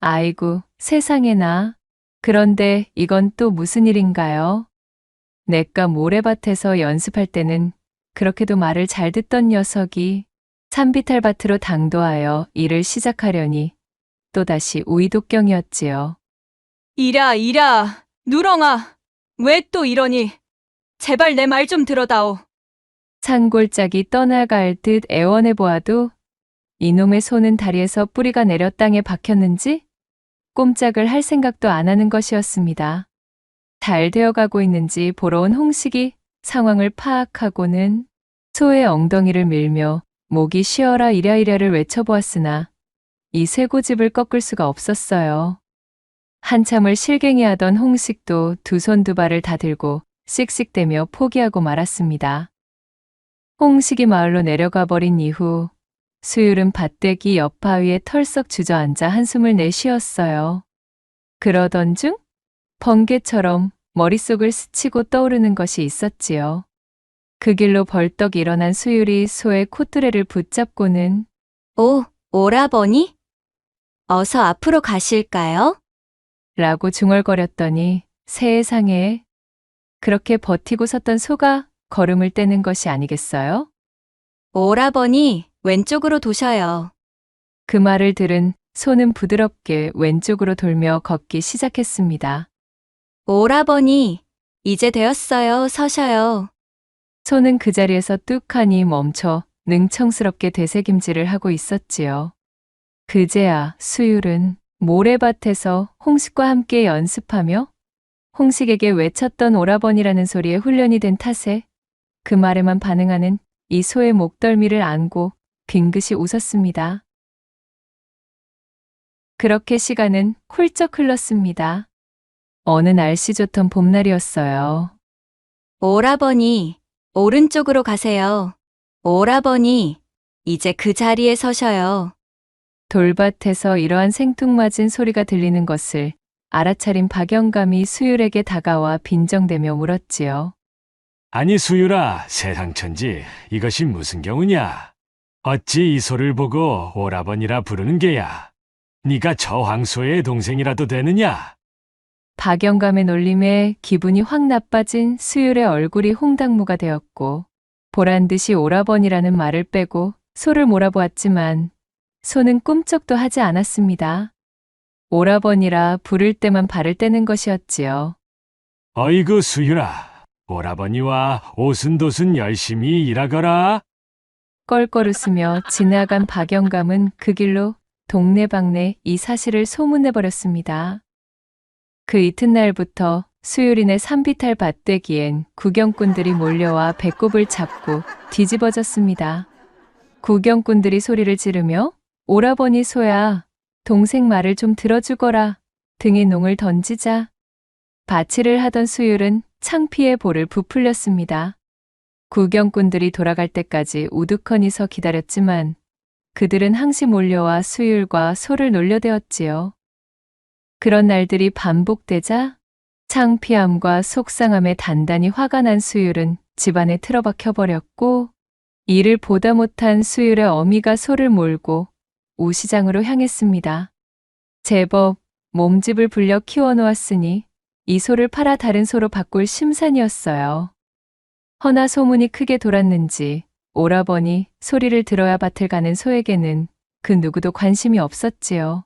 아이고, 세상에나. 그런데 이건 또 무슨 일인가요? 냇가 모래밭에서 연습할 때는 그렇게도 말을 잘 듣던 녀석이 산비탈 밭으로 당도하여 일을 시작하려니 또다시 우이독경이었지요. 이랴, 누렁아, 왜 또 이러니? 제발 내 말 좀 들어다오. 산골짜기 떠나갈 듯 애원해 보아도 이놈의 소는 다리에서 뿌리가 내려 땅에 박혔는지 꼼짝을 할 생각도 안 하는 것이었습니다. 잘 되어가고 있는지 보러 온 홍식이 상황을 파악하고는 소의 엉덩이를 밀며 목이 쉬어라 이랴이랴를 외쳐보았으나 이 쇠고집을 꺾을 수가 없었어요. 한참을 실갱이하던 홍식도 두 손 두 발을 다 들고 씩씩대며 포기하고 말았습니다. 홍식이 마을로 내려가 버린 이후 수율은 밭대기 옆바위에 털썩 주저앉아 한숨을 내쉬었어요. 그러던 중 번개처럼 머릿속을 스치고 떠오르는 것이 있었지요. 그 길로 벌떡 일어난 수율이 소의 콧뚜레를 붙잡고는 오, 오라버니? 어서 앞으로 가실까요? 라고 중얼거렸더니 세상에 그렇게 버티고 섰던 소가 걸음을 떼는 것이 아니겠어요? 오라버니, 왼쪽으로 도셔요. 그 말을 들은 소는 부드럽게 왼쪽으로 돌며 걷기 시작했습니다. 오라버니, 이제 되었어요. 서셔요. 소는 그 자리에서 뚝하니 멈춰 능청스럽게 되새김질을 하고 있었지요. 그제야 수율은 모래밭에서 홍식과 함께 연습하며 홍식에게 외쳤던 오라버니라는 소리에 훈련이 된 탓에 그 말에만 반응하는 이 소의 목덜미를 안고 빙긋이 웃었습니다. 그렇게 시간은 훌쩍 흘렀습니다. 어느 날씨 좋던 봄날이었어요. 오라버니, 오른쪽으로 가세요. 오라버니, 이제 그 자리에 서셔요. 돌밭에서 이러한 생뚱맞은 소리가 들리는 것을 알아차린 박영감이 수율에게 다가와 빈정대며 물었지요. 아니 수유라, 세상천지 이것이 무슨 경우냐? 어찌 이 소를 보고 오라버니라 부르는 게야? 네가 저 황소의 동생이라도 되느냐? 박영감의 놀림에 기분이 확 나빠진 수율의 얼굴이 홍당무가 되었고 보란 듯이 오라버니라는 말을 빼고 소를 몰아보았지만 소는 꿈쩍도 하지 않았습니다. 오라버니라 부를 때만 발을 떼는 것이었지요. 어이구 수유라, 오라버니와 오순도순 열심히 일하거라. 껄껄 웃으며 지나간 박영감은 그 길로 동네방네 이 사실을 소문내버렸습니다. 그 이튿날부터 수유린의 산비탈 밭대기엔 구경꾼들이 몰려와 배꼽을 잡고 뒤집어졌습니다. 구경꾼들이 소리를 지르며 오라버니 소야, 동생 말을 좀 들어주거라 등의 농을 던지자 바치를 하던 수율은 창피해 볼을 부풀렸습니다. 구경꾼들이 돌아갈 때까지 우두커니 서 기다렸지만 그들은 항시 몰려와 수율과 소를 놀려대었지요. 그런 날들이 반복되자 창피함과 속상함에 단단히 화가 난 수율은 집안에 틀어박혀 버렸고 이를 보다 못한 수율의 어미가 소를 몰고 우시장으로 향했습니다. 제법 몸집을 불려 키워놓았으니 이 소를 팔아 다른 소로 바꿀 심산이었어요. 허나 소문이 크게 돌았는지 오라버니 소리를 들어야 밭을 가는 소에게는 그 누구도 관심이 없었지요.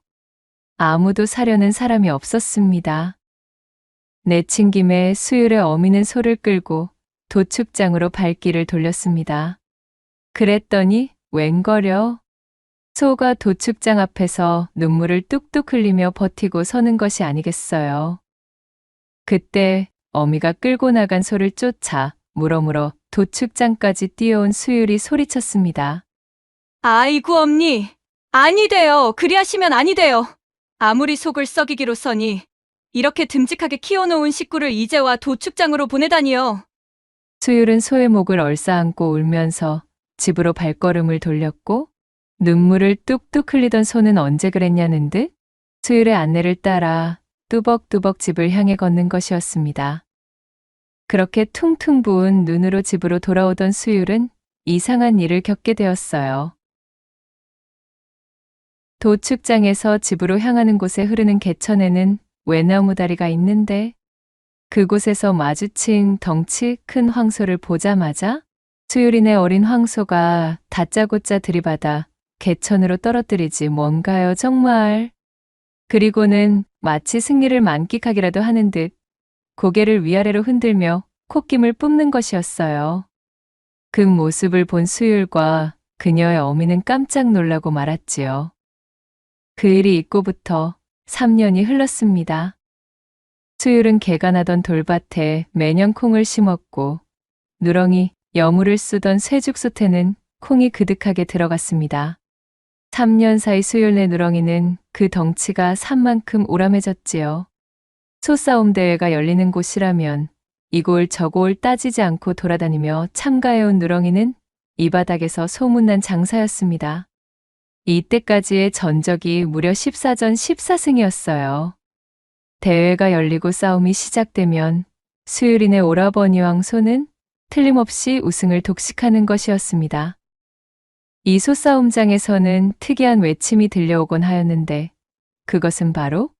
아무도 사려는 사람이 없었습니다. 내친 김에 수율의 어미는 소를 끌고 도축장으로 발길을 돌렸습니다. 그랬더니 웬걸요? 소가 도축장 앞에서 눈물을 뚝뚝 흘리며 버티고 서는 것이 아니겠어요. 그때 어미가 끌고 나간 소를 쫓아 물어물어 도축장까지 뛰어온 수율이 소리쳤습니다. 아이고 엄니, 아니 돼요. 그리하시면 아니 돼요. 아무리 속을 썩이기로서니 이렇게 듬직하게 키워놓은 식구를 이제와 도축장으로 보내다니요. 수율은 소의 목을 얼싸안고 울면서 집으로 발걸음을 돌렸고 눈물을 뚝뚝 흘리던 소는 언제 그랬냐는 듯 수율의 안내를 따라 뚜벅뚜벅 집을 향해 걷는 것이었습니다. 그렇게 퉁퉁 부은 눈으로 집으로 돌아오던 수율은 이상한 일을 겪게 되었어요. 도축장에서 집으로 향하는 곳에 흐르는 개천에는 외나무 다리가 있는데 그곳에서 마주친 덩치 큰 황소를 보자마자 수율이네 어린 황소가 다짜고짜 들이받아 개천으로 떨어뜨리지 뭔가요 정말. 그리고는 마치 승리를 만끽하기라도 하는 듯 고개를 위아래로 흔들며 콧김을 뿜는 것이었어요. 그 모습을 본 수율과 그녀의 어미는 깜짝 놀라고 말았지요. 그 일이 있고부터 3년이 흘렀습니다. 수율은 개가 나던 돌밭에 매년 콩을 심었고 누렁이, 여물을 쓰던 쇠죽솥에는 콩이 그득하게 들어갔습니다. 3년 사이 수율네 누렁이는 그 덩치가 산만큼 오람해졌지요. 소싸움 대회가 열리는 곳이라면 이골 저골 따지지 않고 돌아다니며 참가해온 누렁이는 이 바닥에서 소문난 장사였습니다. 이때까지의 전적이 무려 14전 14승이었어요. 대회가 열리고 싸움이 시작되면 수율인의 오라버니 황소는 틀림없이 우승을 독식하는 것이었습니다. 이 소싸움장에서는 특이한 외침이 들려오곤 하였는데 그것은 바로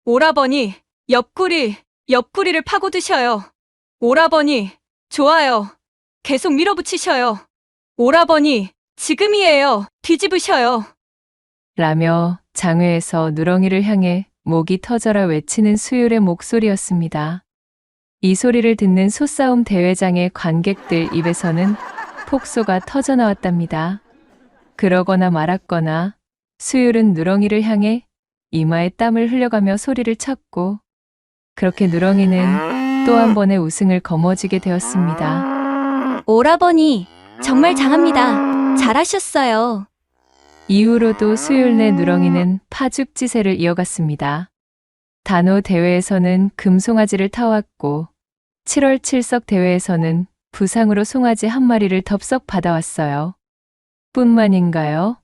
오라버니, 옆구리를 파고 드셔요. 오라버니, 좋아요. 계속 밀어붙이셔요. 오라버니, 지금이에요. 뒤집으셔요. 라며 장외에서 누렁이를 향해 목이 터져라 외치는 수율의 목소리였습니다. 이 소리를 듣는 소싸움 대회장의 관객들 입에서는 폭소가 터져나왔답니다. 그러거나 말았거나 수율은 누렁이를 향해 이마에 땀을 흘려가며 소리를 쳤고 그렇게 누렁이는 또 한 번의 우승을 거머쥐게 되었습니다. 오라버니, 정말 장합니다. 잘하셨어요. 이후로도 수율내 누렁이는 파죽지세를 이어갔습니다. 단호 대회에서는 금송아지를 타왔고 7월 칠석 대회에서는 부상으로 송아지 한 마리를 덥석 받아왔어요. 뿐만인가요?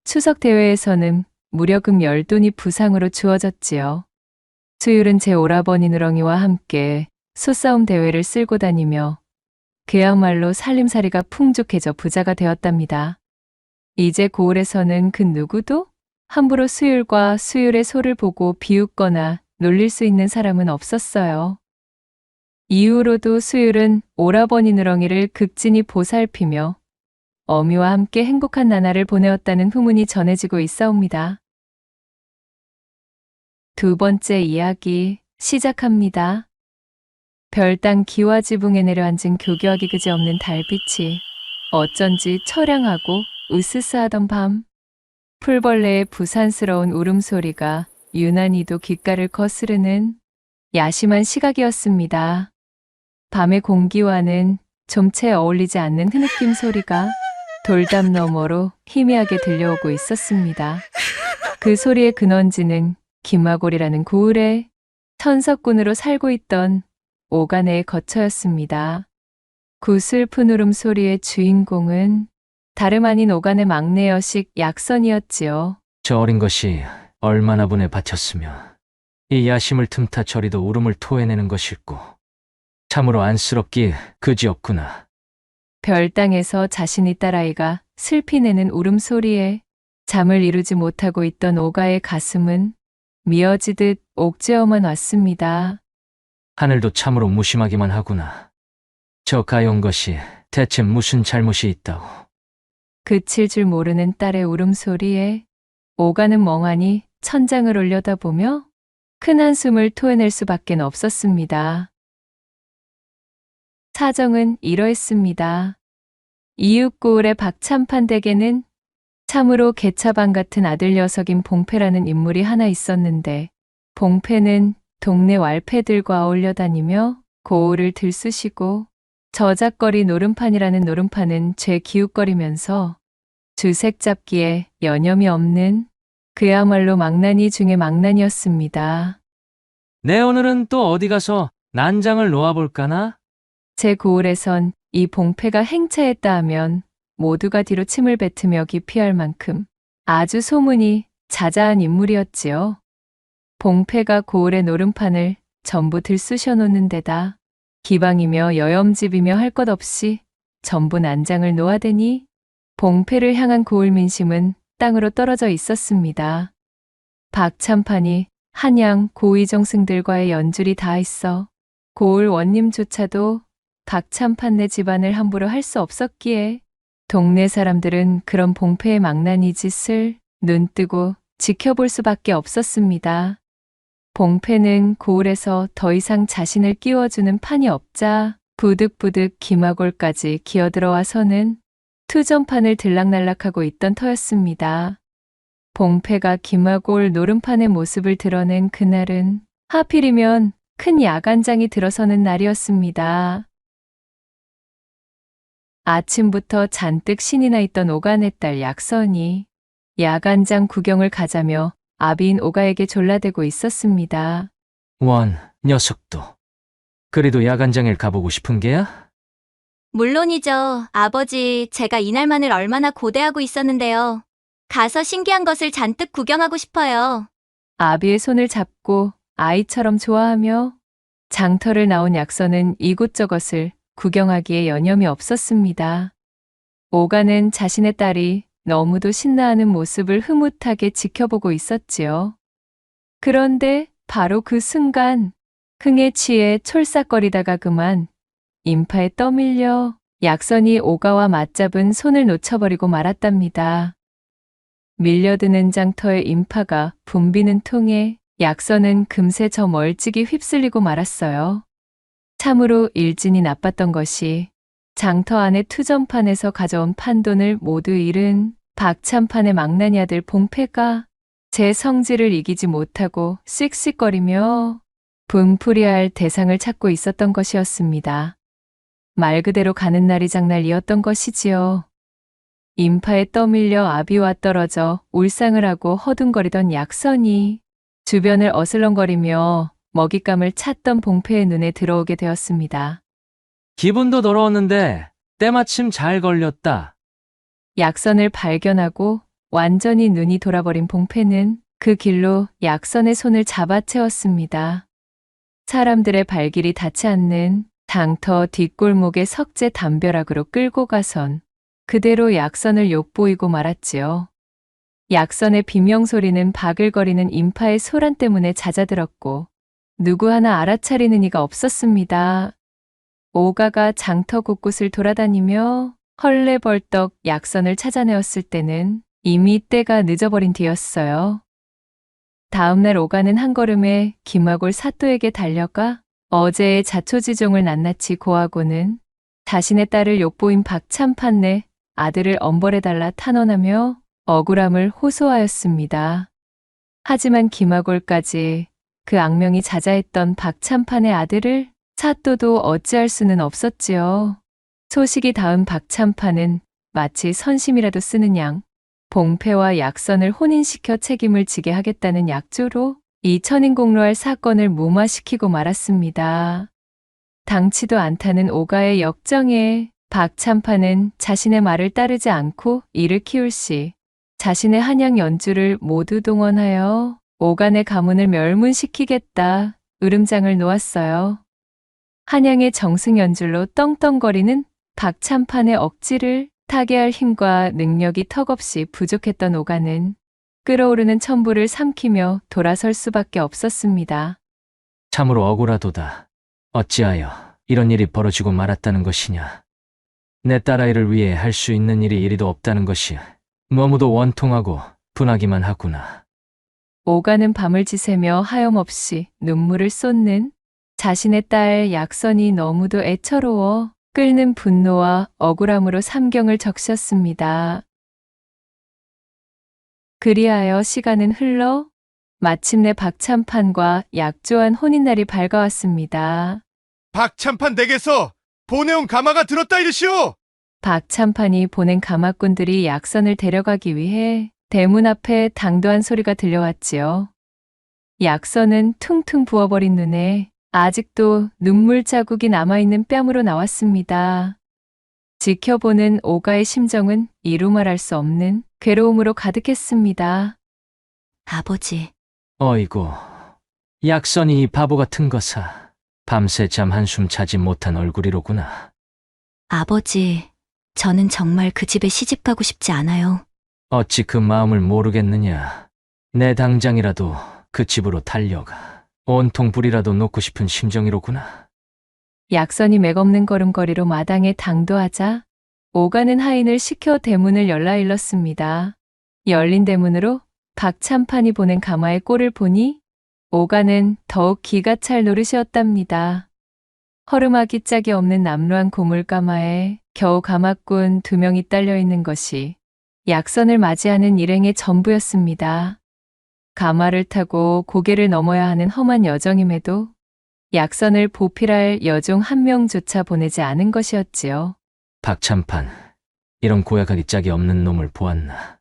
추석 대회에서는 무려 금 10돈이 부상으로 주어졌지요. 수율은 제 오라버니 누렁이와 함께 소싸움 대회를 쓸고 다니며 그야말로 살림살이가 풍족해져 부자가 되었답니다. 이제 고을에서는 그 누구도 함부로 수율과 수율의 소를 보고 비웃거나 놀릴 수 있는 사람은 없었어요. 이후로도 수율은 오라버니 누렁이를 극진히 보살피며 어미와 함께 행복한 나날을 보내었다는 후문이 전해지고 있사옵니다. 두 번째 이야기 시작합니다. 별당 기와 지붕에 내려앉은 교교하기 그지없는 달빛이 어쩐지 처량하고 으스스하던 밤, 풀벌레의 부산스러운 울음소리가 유난히도 귓가를 거스르는 야심한 시각이었습니다. 밤의 공기와는 좀 채 어울리지 않는 흐느낌 소리가 돌담 너머로 희미하게 들려오고 있었습니다. 그 소리의 근원지는 김화골이라는 고을에 천석군으로 살고 있던 오간의 거처였습니다. 그 슬픈 울음소리의 주인공은 다름 아닌 오간의 막내 여식 약선이었지요. 저 어린 것이 얼마나 분에 바쳤으며 이 야심을 틈타 저리도 울음을 토해내는 것일꼬. 참으로 안쓰럽기 그지없구나. 별당에서 자신이 딸아이가 슬피 내는 울음소리에 잠을 이루지 못하고 있던 오가의 가슴은 미어지듯 옥죄어만 왔습니다. 하늘도 참으로 무심하기만 하구나. 저 가여운 것이 대체 무슨 잘못이 있다오. 그칠 줄 모르는 딸의 울음소리에 오가는 멍하니 천장을 올려다보며 큰 한숨을 토해낼 수밖에 없었습니다. 사정은 이러했습니다. 이웃고을의 박참판 댁에는 참으로 개차반 같은 아들 녀석인 봉패라는 인물이 하나 있었는데 봉패는 동네 왈패들과 어울려 다니며 고을을 들쑤시고 저작거리 노름판이라는 노름판은 죄 기웃거리면서 주색 잡기에 여념이 없는 그야말로 망나니 중의 망나니였습니다. 내 오늘은 또 어디 가서 난장을 놓아볼까나? 제 고을에선 이 봉패가 행차했다 하면 모두가 뒤로 침을 뱉으며 기피할 만큼 아주 소문이 자자한 인물이었지요. 봉패가 고을의 노름판을 전부 들쑤셔 놓는 데다 기방이며 여염집이며 할 것 없이 전부 난장을 놓아대니 봉패를 향한 고을 민심은 땅으로 떨어져 있었습니다. 박참판이 한양 고위정승들과의 연줄이 다 있어 고을 원님조차도 박참판네 집안을 함부로 할 수 없었기에 동네 사람들은 그런 봉패의 망나니 짓을 눈뜨고 지켜볼 수밖에 없었습니다. 봉패는 고을에서 더 이상 자신을 끼워주는 판이 없자 부득부득 김화골까지 기어들어와서는 투전판을 들락날락하고 있던 터였습니다. 봉패가 김화골 노름판의 모습을 드러낸 그날은 하필이면 큰 야간장이 들어서는 날이었습니다. 아침부터 잔뜩 신이 나 있던 오간의 딸 약선이 야간장 구경을 가자며 아비인 오가에게 졸라대고 있었습니다. 원, 녀석도. 그래도 야간장을 가보고 싶은 게야? 물론이죠. 아버지, 제가 이날만을 얼마나 고대하고 있었는데요. 가서 신기한 것을 잔뜩 구경하고 싶어요. 아비의 손을 잡고 아이처럼 좋아하며 장터를 나온 약선은 이곳저곳을 구경하기에 여념이 없었습니다. 오가는 자신의 딸이 너무도 신나하는 모습을 흐뭇하게 지켜보고 있었지요. 그런데 바로 그 순간 흥에 취해 촐싹거리다가 그만 인파에 떠밀려 약선이 오가와 맞잡은 손을 놓쳐버리고 말았답니다. 밀려드는 장터의 인파가 붐비는 통에 약선은 금세 저 멀찍이 휩쓸리고 말았어요. 참으로 일진이 나빴던 것이 장터 안의 투전판에서 가져온 판돈을 모두 잃은 박참판의 망나니 아들 봉패가 제 성질을 이기지 못하고 씩씩거리며 분풀이할 대상을 찾고 있었던 것이었습니다. 말 그대로 가는 날이 장날이었던 것이지요. 인파에 떠밀려 아비와 떨어져 울상을 하고 허둥거리던 약선이 주변을 어슬렁거리며 먹잇감을 찾던 봉패의 눈에 들어오게 되었습니다. 기분도 더러웠는데 때마침 잘 걸렸다. 약선을 발견하고 완전히 눈이 돌아버린 봉패는 그 길로 약선의 손을 잡아채웠습니다. 사람들의 발길이 닿지 않는 장터 뒷골목의 석재 담벼락으로 끌고 가선 그대로 약선을 욕보이고 말았지요. 약선의 비명소리는 바글거리는 인파의 소란 때문에 잦아들었고 누구 하나 알아차리는 이가 없었습니다. 오가가 장터 곳곳을 돌아다니며 헐레벌떡 약선을 찾아내었을 때는 이미 때가 늦어버린 뒤였어요. 다음날 오가는 한 걸음에 김화골 사또에게 달려가 어제의 자초지종을 낱낱이 고하고는 자신의 딸을 욕보인 박참판네 아들을 엄벌해달라 탄원하며 억울함을 호소하였습니다. 하지만 김화골까지 그 악명이 자자했던 박참판의 아들을 사또도 어찌할 수는 없었지요. 소식이 닿은 박참판은 마치 선심이라도 쓰는 양 봉패와 약선을 혼인시켜 책임을 지게 하겠다는 약조로 이 천인공로할 사건을 무마시키고 말았습니다. 당치도 않다는 오가의 역정에 박참판은 자신의 말을 따르지 않고 이를 키울시 자신의 한양 연주를 모두 동원하여 오간의 가문을 멸문시키겠다 으름장을 놓았어요. 한양의 정승 연줄로 떵떵거리는 박참판의 억지를 타개할 힘과 능력이 턱없이 부족했던 오간은 끓어오르는 천부를 삼키며 돌아설 수밖에 없었습니다. 참으로 억울하도다. 어찌하여 이런 일이 벌어지고 말았다는 것이냐. 내 딸아이를 위해 할 수 있는 일이 이리도 없다는 것이 너무도 원통하고 분하기만 하구나. 오가는 밤을 지새며 하염없이 눈물을 쏟는 자신의 딸 약선이 너무도 애처로워 끓는 분노와 억울함으로 삼경을 적셨습니다. 그리하여 시간은 흘러 마침내 박참판과 약조한 혼인날이 밝아왔습니다. 박참판 댁에서 보내온 가마가 들었다 이르시오. 박참판이 보낸 가마꾼들이 약선을 데려가기 위해 대문 앞에 당도한 소리가 들려왔지요. 약선은 퉁퉁 부어버린 눈에 아직도 눈물 자국이 남아있는 뺨으로 나왔습니다. 지켜보는 오가의 심정은 이루 말할 수 없는 괴로움으로 가득했습니다. 아버지, 어이구, 약선이 이 바보 같은 거사. 밤새 잠 한숨 자지 못한 얼굴이로구나. 아버지, 저는 정말 그 집에 시집 가고 싶지 않아요. 어찌 그 마음을 모르겠느냐. 내 당장이라도 그 집으로 달려가 온통 불이라도 놓고 싶은 심정이로구나. 약선이 맥없는 걸음걸이로 마당에 당도하자 오가는 하인을 시켜 대문을 열라 일렀습니다. 열린 대문으로 박참판이 보낸 가마의 꼴을 보니 오가는 더욱 기가 찰 노릇이었답니다. 허름하기 짝이 없는 남루한 고물가마에 겨우 가마꾼 2명이 딸려 있는 것이 약선을 맞이하는 일행의 전부였습니다. 가마를 타고 고개를 넘어야 하는 험한 여정임에도 약선을 보필할 여종 1명조차 보내지 않은 것이었지요. 박참판, 이런 고약하기 짝이 없는 놈을 보았나.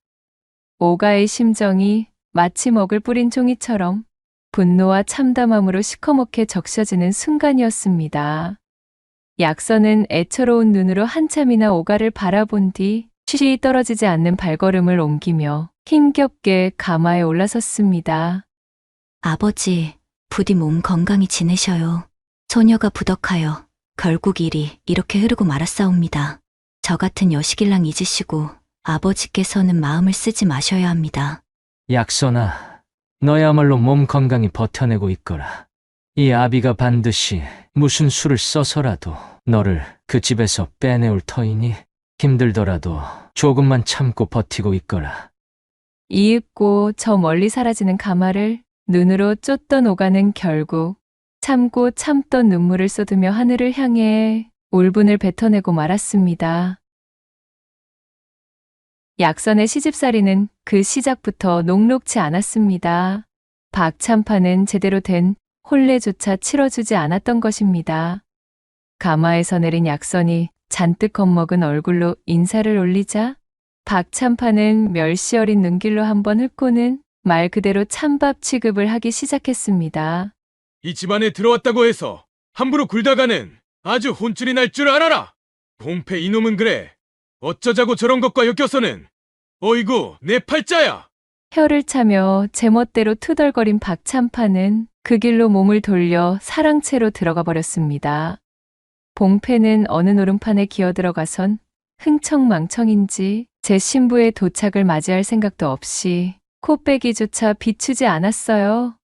오가의 심정이 마치 먹을 뿌린 종이처럼 분노와 참담함으로 시커멓게 적셔지는 순간이었습니다. 약선은 애처로운 눈으로 한참이나 오가를 바라본 뒤 쉬쉬 떨어지지 않는 발걸음을 옮기며 힘겹게 가마에 올라섰습니다. 아버지, 부디 몸 건강히 지내셔요. 소녀가 부덕하여 결국 일이 이렇게 흐르고 말았사옵니다. 저 같은 여식일랑 잊으시고 아버지께서는 마음을 쓰지 마셔야 합니다. 약선아, 너야말로 몸 건강히 버텨내고 있거라. 이 아비가 반드시 무슨 수를 써서라도 너를 그 집에서 빼내올 터이니 힘들더라도 조금만 참고 버티고 있거라. 이윽고 저 멀리 사라지는 가마를 눈으로 쫓던 오가는 결국 참고 참던 눈물을 쏟으며 하늘을 향해 울분을 뱉어내고 말았습니다. 약선의 시집살이는 그 시작부터 녹록지 않았습니다. 박참판은 제대로 된 혼례조차 치러주지 않았던 것입니다. 가마에서 내린 약선이 잔뜩 겁먹은 얼굴로 인사를 올리자 박참판은 멸시 어린 눈길로 한번 훑고는 말 그대로 찬밥 취급을 하기 시작했습니다. 이 집안에 들어왔다고 해서 함부로 굴다가는 아주 혼쭐이 날 줄 알아라. 봉패 이놈은 그래. 어쩌자고 저런 것과 엮여서는. 어이구, 내 팔자야. 혀를 차며 제멋대로 투덜거린 박참판은 그 길로 몸을 돌려 사랑채로 들어가 버렸습니다. 봉패는 어느 노름판에 기어 들어가선 흥청망청인지 제 신부의 도착을 맞이할 생각도 없이 코빼기조차 비추지 않았어요.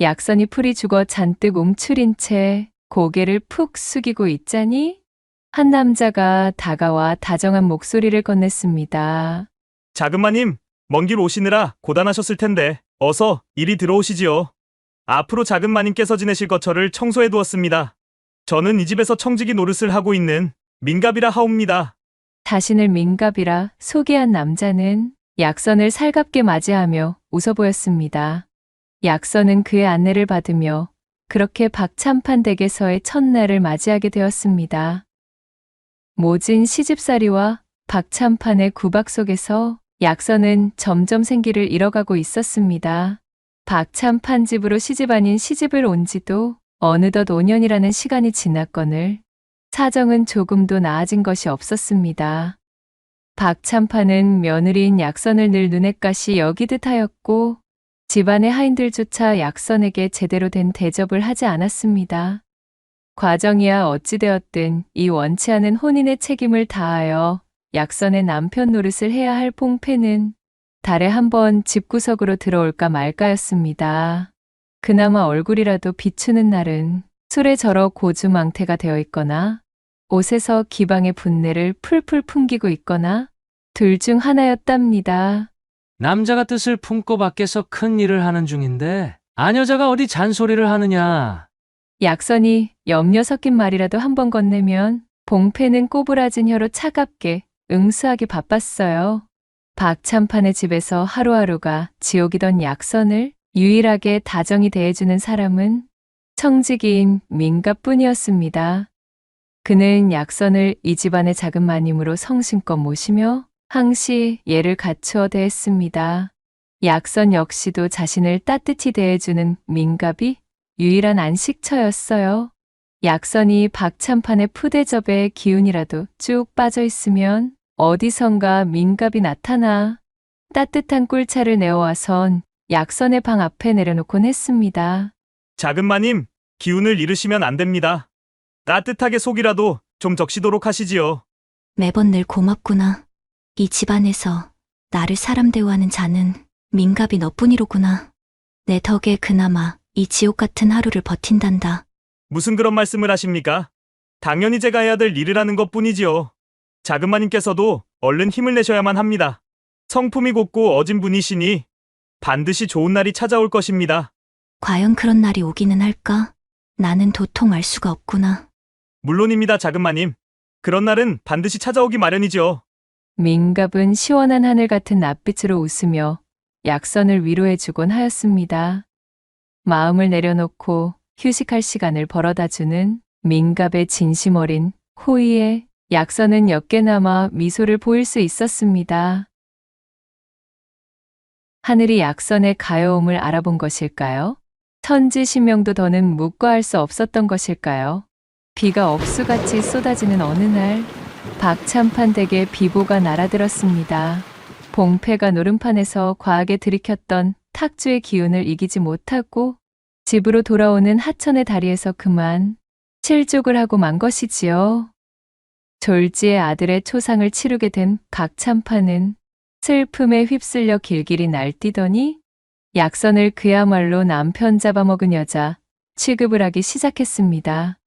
약선이 풀이 죽어 잔뜩 움츠린 채 고개를 푹 숙이고 있자니 한 남자가 다가와 다정한 목소리를 건넸습니다. 자금마님, 먼 길 오시느라 고단하셨을 텐데 어서 이리 들어오시지요. 앞으로 자금마님께서 지내실 거처를 청소해 두었습니다. 저는 이 집에서 청지기 노릇을 하고 있는 민갑이라 하옵니다. 자신을 민갑이라 소개한 남자는 약선을 살갑게 맞이하며 웃어 보였습니다. 약선은 그의 안내를 받으며 그렇게 박참판 댁에서의 첫날을 맞이하게 되었습니다. 모진 시집살이와 박참판의 구박 속에서 약선은 점점 생기를 잃어가고 있었습니다. 박참판 집으로 시집 아닌 시집을 온 지도 어느덧 5년이라는 시간이 지났거늘 사정은 조금도 나아진 것이 없었습니다. 박참판은 며느리인 약선을 늘 눈엣가시 여기듯 하였고 집안의 하인들조차 약선에게 제대로 된 대접을 하지 않았습니다. 과정이야 어찌되었든 이 원치 않은 혼인의 책임을 다하여 약선의 남편 노릇을 해야 할 봉패는 달에 한 번 집구석으로 들어올까 말까였습니다. 그나마 얼굴이라도 비추는 날은 술에 절어 고주망태가 되어 있거나 옷에서 기방의 분내를 풀풀 풍기고 있거나 둘 중 하나였답니다. 남자가 뜻을 품고 밖에서 큰 일을 하는 중인데 아녀자가 어디 잔소리를 하느냐. 약선이 염려 섞인 말이라도 한 번 건네면 봉패는 꼬부라진 혀로 차갑게 응수하기 바빴어요. 박참판의 집에서 하루하루가 지옥이던 약선을 유일하게 다정히 대해주는 사람은 청지기인 민갑뿐이었습니다. 그는 약선을 이 집안의 작은 마님으로 성심껏 모시며 항시 예를 갖추어 대했습니다. 약선 역시도 자신을 따뜻히 대해주는 민갑이 유일한 안식처였어요. 약선이 박참판의 푸대접에 기운이라도 쭉 빠져 있으면 어디선가 민갑이 나타나 따뜻한 꿀차를 내어와선 약선의 방 앞에 내려놓곤 했습니다. 자금마님, 기운을 잃으시면 안 됩니다. 따뜻하게 속이라도 좀 적시도록 하시지요. 매번 늘 고맙구나. 이 집안에서 나를 사람 대우하는 자는 민갑이 너뿐이로구나. 내 덕에 그나마 이 지옥 같은 하루를 버틴단다. 무슨 그런 말씀을 하십니까? 당연히 제가 해야 될 일을 하는 것뿐이지요. 자금마님께서도 얼른 힘을 내셔야만 합니다. 성품이 곱고 어진 분이시니 반드시 좋은 날이 찾아올 것입니다. 과연 그런 날이 오기는 할까? 나는 도통 알 수가 없구나. 물론입니다, 자금마님. 그런 날은 반드시 찾아오기 마련이지요. 민갑은 시원한 하늘 같은 낯빛으로 웃으며 약선을 위로해주곤 하였습니다. 마음을 내려놓고 휴식할 시간을 벌어다주는 민갑의 진심 어린 호의에 약선은 옅게나마 미소를 보일 수 있었습니다. 하늘이 약선의 가여움을 알아본 것일까요? 천지신명도 더는 묵과할 수 없었던 것일까요? 비가 억수같이 쏟아지는 어느 날 박참판 댁에 비보가 날아들었습니다. 봉패가 노름판에서 과하게 들이켰던 탁주의 기운을 이기지 못하고 집으로 돌아오는 하천의 다리에서 그만 실족을 하고 만 것이지요. 졸지의 아들의 초상을 치르게 된 박참판은 슬픔에 휩쓸려 길길이 날뛰더니 약선을 그야말로 남편 잡아먹은 여자 취급을 하기 시작했습니다.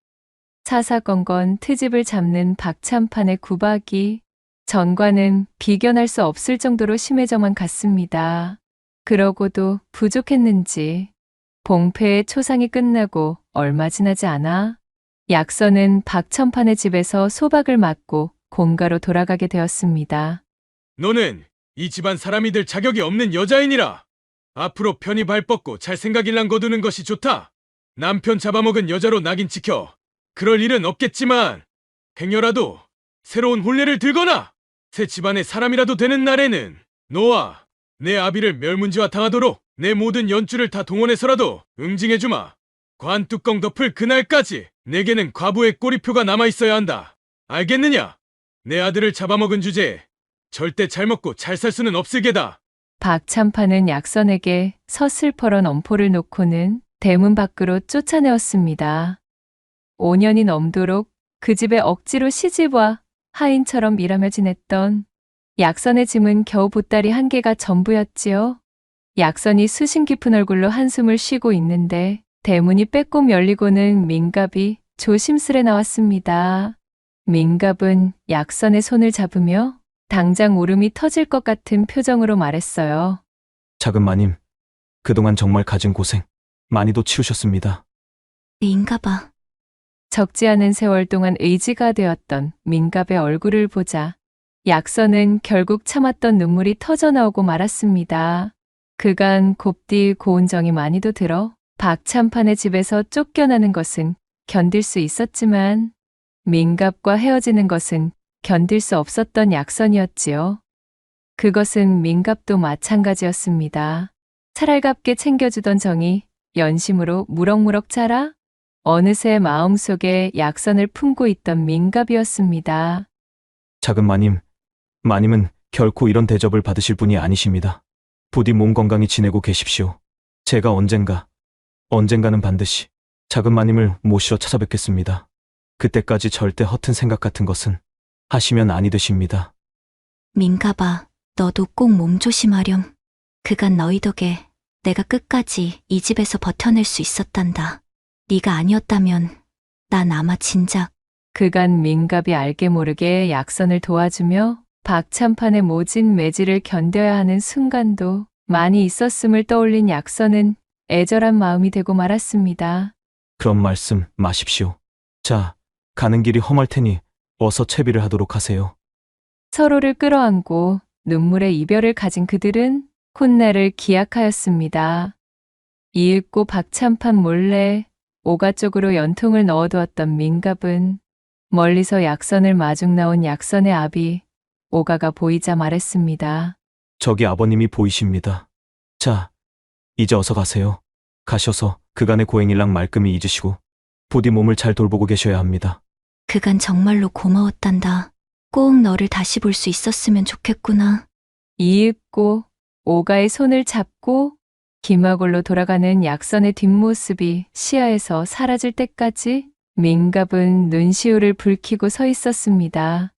사사건건 트집을 잡는 박참판의 구박이 전과는 비견할 수 없을 정도로 심해져만 갔습니다. 그러고도 부족했는지 봉패의 초상이 끝나고 얼마 지나지 않아 약선은 박첨판의 집에서 소박을 맞고 공가로 돌아가게 되었습니다. 너는 이 집안 사람이 될 자격이 없는 여자이니라. 앞으로 편히 발 뻗고 잘 생각일랑 거두는 것이 좋다. 남편 잡아먹은 여자로 낙인 찍혀 그럴 일은 없겠지만 행여라도 새로운 혼례를 들거나 새 집안의 사람이라도 되는 날에는 너와 내 아비를 멸문지화 당하도록 내 모든 연줄을 다 동원해서라도 응징해주마. 관 뚜껑 덮을 그날까지 내게는 과부의 꼬리표가 남아있어야 한다. 알겠느냐? 내 아들을 잡아먹은 주제에 절대 잘 먹고 잘 살 수는 없을 게다. 박참판은 약선에게 서슬퍼런 엄포를 놓고는 대문 밖으로 쫓아내었습니다. 5년이 넘도록 그 집에 억지로 시집와 하인처럼 일하며 지냈던 약선의 짐은 겨우 보따리 한 개가 전부였지요. 약선이 수심 깊은 얼굴로 한숨을 쉬고 있는데 대문이 빼꼼 열리고는 민갑이 조심스레 나왔습니다. 민갑은 약선의 손을 잡으며 당장 울음이 터질 것 같은 표정으로 말했어요. 작은 마님, 그동안 정말 갖은 고생 많이도 치우셨습니다. 인가봐. 적지 않은 세월 동안 의지가 되었던 민갑의 얼굴을 보자 약선은 결국 참았던 눈물이 터져나오고 말았습니다. 그간 곱디 고운 정이 많이도 들어 박참판의 집에서 쫓겨나는 것은 견딜 수 있었지만 민갑과 헤어지는 것은 견딜 수 없었던 약선이었지요. 그것은 민갑도 마찬가지였습니다. 살알갑게 챙겨주던 정이 연심으로 무럭무럭 자라 어느새 마음속에 약선을 품고 있던 민갑이었습니다. 작은 마님, 마님은 결코 이런 대접을 받으실 분이 아니십니다. 부디 몸 건강히 지내고 계십시오. 제가 언젠가는 반드시 작은 마님을 모시러 찾아뵙겠습니다. 그때까지 절대 허튼 생각 같은 것은 하시면 아니 되십니다. 민가봐, 너도 꼭 몸 조심하렴. 그간 너희 덕에 내가 끝까지 이 집에서 버텨낼 수 있었단다. 네가 아니었다면 난 아마 진작. 그간 민갑이 알게 모르게 약선을 도와주며 박참판의 모진 매질을 견뎌야 하는 순간도 많이 있었음을 떠올린 약선은 애절한 마음이 되고 말았습니다. 그런 말씀 마십시오. 자, 가는 길이 험할 테니 어서 채비를 하도록 하세요. 서로를 끌어안고 눈물의 이별을 가진 그들은 훗날을 기약하였습니다. 이윽고 박참판 몰래 오가 쪽으로 연통을 넣어두었던 민갑은 멀리서 약선을 마중 나온 약선의 아비 오가가 보이자 말했습니다. 저기 아버님이 보이십니다. 자, 이제 어서 가세요. 가셔서 그간의 고행일랑 말끔히 잊으시고 부디 몸을 잘 돌보고 계셔야 합니다. 그간 정말로 고마웠단다. 꼭 너를 다시 볼 수 있었으면 좋겠구나. 이윽고 오가의 손을 잡고 김화골로 돌아가는 약선의 뒷모습이 시야에서 사라질 때까지 민갑은 눈시울을 붉히고 서 있었습니다.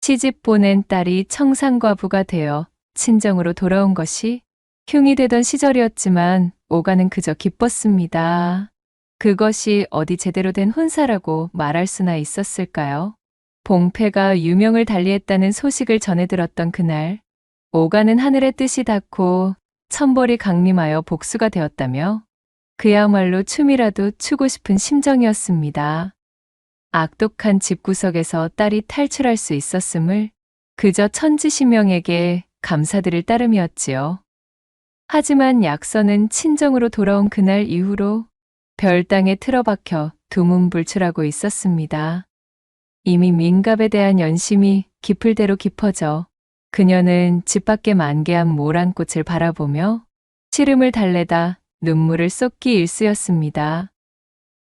시집 보낸 딸이 청산과부가 되어 친정으로 돌아온 것이 흉이 되던 시절이었지만 오가는 그저 기뻤습니다. 그것이 어디 제대로 된 혼사라고 말할 수나 있었을까요? 봉패가 유명을 달리했다는 소식을 전해 들었던 그날, 오가는 하늘의 뜻이 닿고 천벌이 강림하여 복수가 되었다며 그야말로 춤이라도 추고 싶은 심정이었습니다. 악독한 집구석에서 딸이 탈출할 수 있었음을 그저 천지신명에게 감사드릴 따름이었지요. 하지만 약선은 친정으로 돌아온 그날 이후로 별땅에 틀어박혀 두문불출하고 있었습니다. 이미 민갑에 대한 연심이 깊을 대로 깊어져 그녀는 집 밖의 만개한 모란꽃을 바라보며 시름을 달래다 눈물을 쏟기 일쑤였습니다.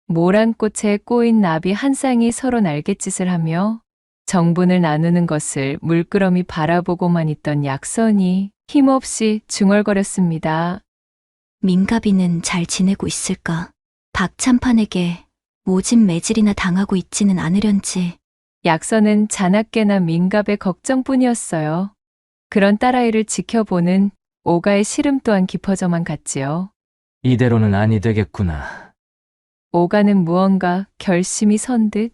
모란꽃에 꼬인 나비 한 쌍이 서로 날갯짓을 하며 정분을 나누는 것을 물끄러미 바라보고만 있던 약선이 힘없이 중얼거렸습니다. 민가비는 잘 지내고 있을까? 박참판에게 모진 매질이나 당하고 있지는 않으련지. 약선은 자나깨나 민갑의 걱정뿐이었어요. 그런 딸아이를 지켜보는 오가의 시름 또한 깊어져만 갔지요. 이대로는 아니 되겠구나. 오가는 무언가 결심이 선 듯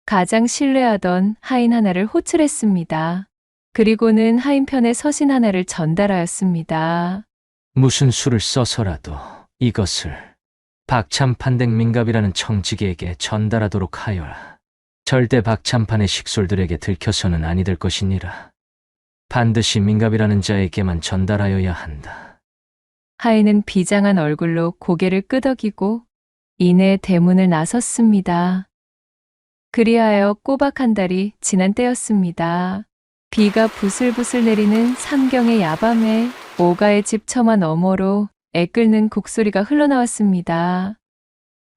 가장 신뢰하던 하인 하나를 호출했습니다. 그리고는 하인 편의 서신 하나를 전달하였습니다. 무슨 수를 써서라도 이것을 박참판댁 민갑이라는 청지기에게 전달하도록 하여라. 절대 박참판의 식솔들에게 들켜서는 아니 될 것이니라. 반드시 민갑이라는 자에게만 전달하여야 한다. 하인은 비장한 얼굴로 고개를 끄덕이고 이내 대문을 나섰습니다. 그리하여 꼬박 한 달이 지난 때였습니다. 비가 부슬부슬 내리는 삼경의 야밤에 오가의 집 처마 너머로 애 끓는 곡소리가 흘러나왔습니다.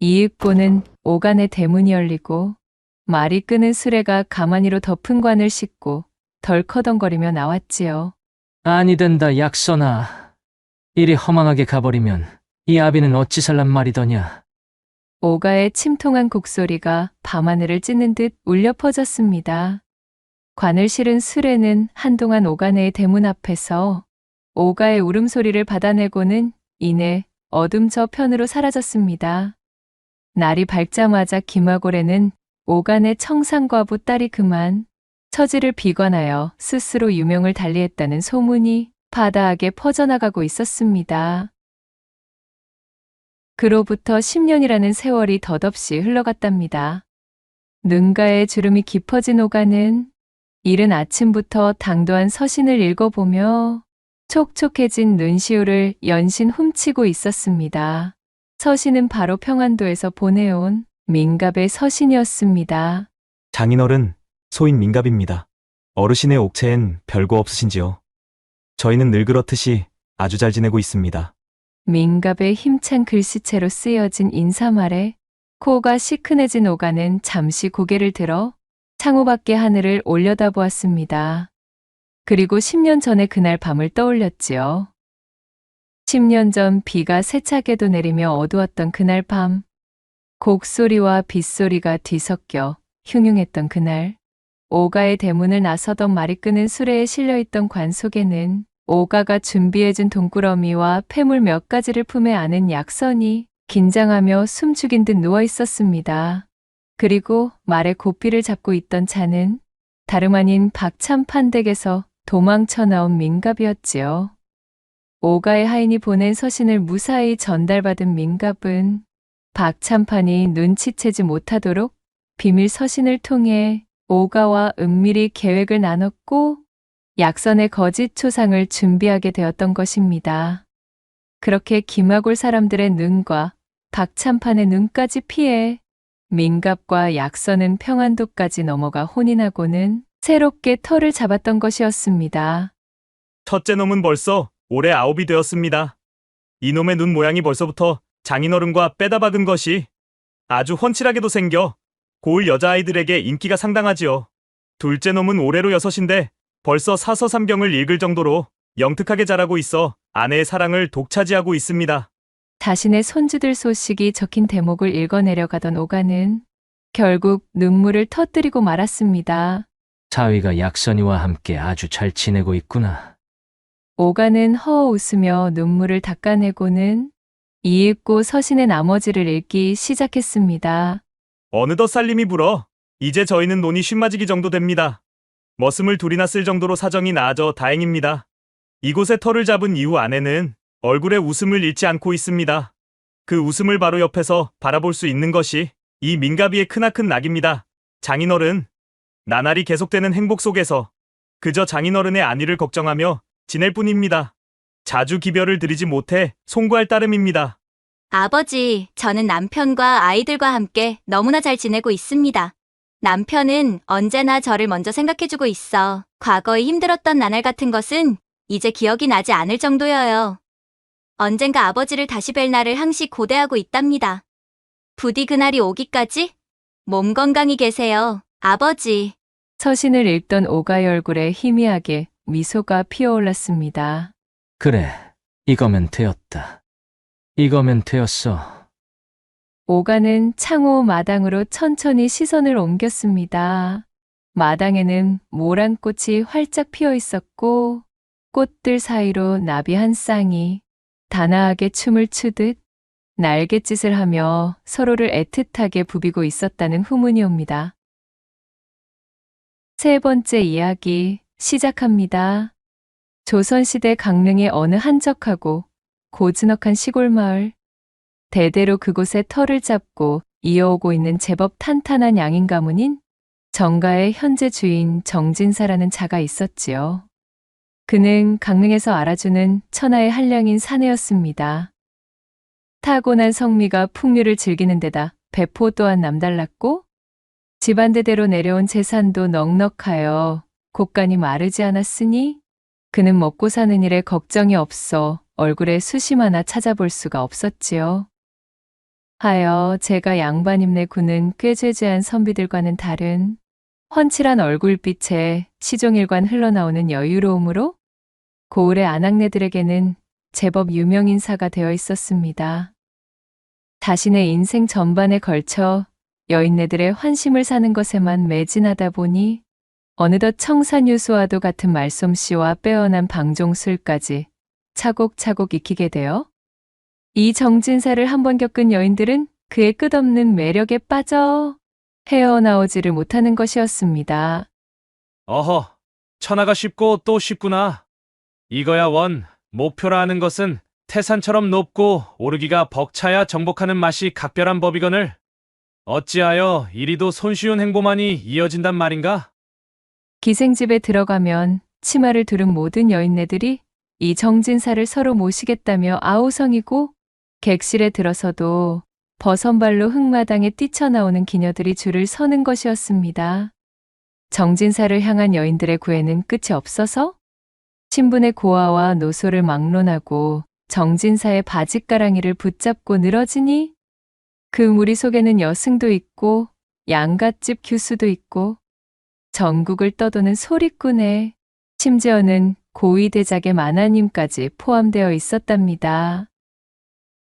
이윽고는 오간의 대문이 열리고 말이 끄는 수레가 가마니로 덮은 관을 싣고 덜커덩거리며 나왔지요. 아니 된다, 약선아. 이리 허망하게 가버리면 이 아비는 어찌 살란 말이더냐. 오가의 침통한 곡소리가 밤하늘을 찢는 듯 울려 퍼졌습니다. 관을 실은 수레는 한동안 오가네의 대문 앞에서 오가의 울음소리를 받아내고는 이내 어둠 저편으로 사라졌습니다. 날이 밝자마자 김화고래는 오간의 청산과부 딸이 그만 처지를 비관하여 스스로 유명을 달리했다는 소문이 바다하게 퍼져나가고 있었습니다. 그로부터 10년이라는 세월이 덧없이 흘러갔답니다. 눈가에 주름이 깊어진 오간은 이른 아침부터 당도한 서신을 읽어보며 촉촉해진 눈시울을 연신 훔치고 있었습니다. 서신은 바로 평안도에서 보내온 민갑의 서신이었습니다. 장인어른, 소인 민갑입니다. 어르신의 옥체엔 별거 없으신지요? 저희는 늘 그렇듯이 아주 잘 지내고 있습니다. 민갑의 힘찬 글씨체로 쓰여진 인사말에 코가 시큰해진 오가는 잠시 고개를 들어 창호밖의 하늘을 올려다보았습니다. 그리고 10년 전의 그날 밤을 떠올렸지요. 10년 전 비가 세차게도 내리며 어두웠던 그날 밤, 곡소리와 빗소리가 뒤섞여 흉흉했던 그날, 오가의 대문을 나서던 말이 끄는 수레에 실려있던 관 속에는 오가가 준비해준 돈꾸러미와 폐물 몇 가지를 품에 안은 약선이 긴장하며 숨죽인 듯 누워 있었습니다. 그리고 말의 고삐를 잡고 있던 차는 다름 아닌 박참판 댁에서 도망쳐 나온 민갑이었지요. 오가의 하인이 보낸 서신을 무사히 전달받은 민갑은 박참판이 눈치채지 못하도록 비밀 서신을 통해 오가와 은밀히 계획을 나눴고 약선의 거짓 초상을 준비하게 되었던 것입니다. 그렇게 김화골 사람들의 눈과 박참판의 눈까지 피해 민갑과 약선은 평안도까지 넘어가 혼인하고는 새롭게 터를 잡았던 것이었습니다. 첫째 놈은 벌써 올해 9이 되었습니다. 이놈의 눈 모양이 벌써부터 장인어른과 빼다 박은 것이 아주 훤칠하게도 생겨 고을 여자아이들에게 인기가 상당하지요. 둘째 놈은 올해로 6인데 벌써 사서 삼경을 읽을 정도로 영특하게 자라고 있어 아내의 사랑을 독차지하고 있습니다. 자신의 손주들 소식이 적힌 대목을 읽어내려가던 오가는 결국 눈물을 터뜨리고 말았습니다. 사위가 약선이와 함께 아주 잘 지내고 있구나. 오가는 허어 웃으며 눈물을 닦아내고는 이윽고 서신의 나머지를 읽기 시작했습니다. 어느덧 살림이 불어 이제 저희는 논이 쉰맞이기 정도 됩니다. 머슴을 둘이나 쓸 정도로 사정이 나아져 다행입니다. 이곳에 터를 잡은 이후 아내는 얼굴에 웃음을 잃지 않고 있습니다. 그 웃음을 바로 옆에서 바라볼 수 있는 것이 이 민가비의 크나큰 낙입니다. 장인어른, 나날이 계속되는 행복 속에서 그저 장인어른의 안위를 걱정하며 지낼 뿐입니다. 자주 기별을 드리지 못해 송구할 따름입니다. 아버지, 저는 남편과 아이들과 함께 너무나 잘 지내고 있습니다. 남편은 언제나 저를 먼저 생각해주고 있어 과거에 힘들었던 나날 같은 것은 이제 기억이 나지 않을 정도여요. 언젠가 아버지를 다시 뵐 날을 항시 고대하고 있답니다. 부디 그날이 오기까지 몸 건강히 계세요, 아버지. 서신을 읽던 오가의 얼굴에 희미하게 미소가 피어올랐습니다. 그래, 이거면 되었다. 이거면 되었어. 오가는 창호 마당으로 천천히 시선을 옮겼습니다. 마당에는 모란꽃이 활짝 피어 있었고 꽃들 사이로 나비 한 쌍이 단아하게 춤을 추듯 날갯짓을 하며 서로를 애틋하게 부비고 있었다는 후문이 옵니다. 세 번째 이야기 시작합니다. 조선시대 강릉의 어느 한적하고 고즈넉한 시골 마을. 대대로 그곳에 터를 잡고 이어오고 있는 제법 탄탄한 양인 가문인 정가의 현재 주인 정진사라는 자가 있었지요. 그는 강릉에서 알아주는 천하의 한량인 사내였습니다. 타고난 성미가 풍류를 즐기는 데다 배포 또한 남달랐고 집안대대로 내려온 재산도 넉넉하여 곳간이 마르지 않았으니 그는 먹고 사는 일에 걱정이 없어 얼굴에 수심 하나 찾아볼 수가 없었지요. 하여 제가 양반임내 구는 꾀죄죄한 선비들과는 다른 훤칠한 얼굴빛에 시종일관 흘러나오는 여유로움으로 고을의 아낙네들에게는 제법 유명인사가 되어 있었습니다. 자신의 인생 전반에 걸쳐 여인네들의 환심을 사는 것에만 매진하다 보니 어느덧 청산유수와도 같은 말솜씨와 빼어난 방종술까지 차곡차곡 익히게 되어 이 정진사를 한번 겪은 여인들은 그의 끝없는 매력에 빠져 헤어나오지를 못하는 것이었습니다. 어허, 천하가 쉽고 또 쉽구나. 이거야 원, 목표라 하는 것은 태산처럼 높고 오르기가 벅차야 정복하는 맛이 각별한 법이거늘. 어찌하여 이리도 손쉬운 행보만이 이어진단 말인가? 기생집에 들어가면 치마를 두른 모든 여인네들이 이 정진사를 서로 모시겠다며 아우성이고 객실에 들어서도 버선발로 흙마당에 뛰쳐나오는 기녀들이 줄을 서는 것이었습니다. 정진사를 향한 여인들의 구애는 끝이 없어서 신분의 고아와 노소를 막론하고 정진사의 바짓가랑이를 붙잡고 늘어지니 그 무리 속에는 여승도 있고 양갓집 규수도 있고 전국을 떠도는 소리꾼에 심지어는 고위대작의 만화님까지 포함되어 있었답니다.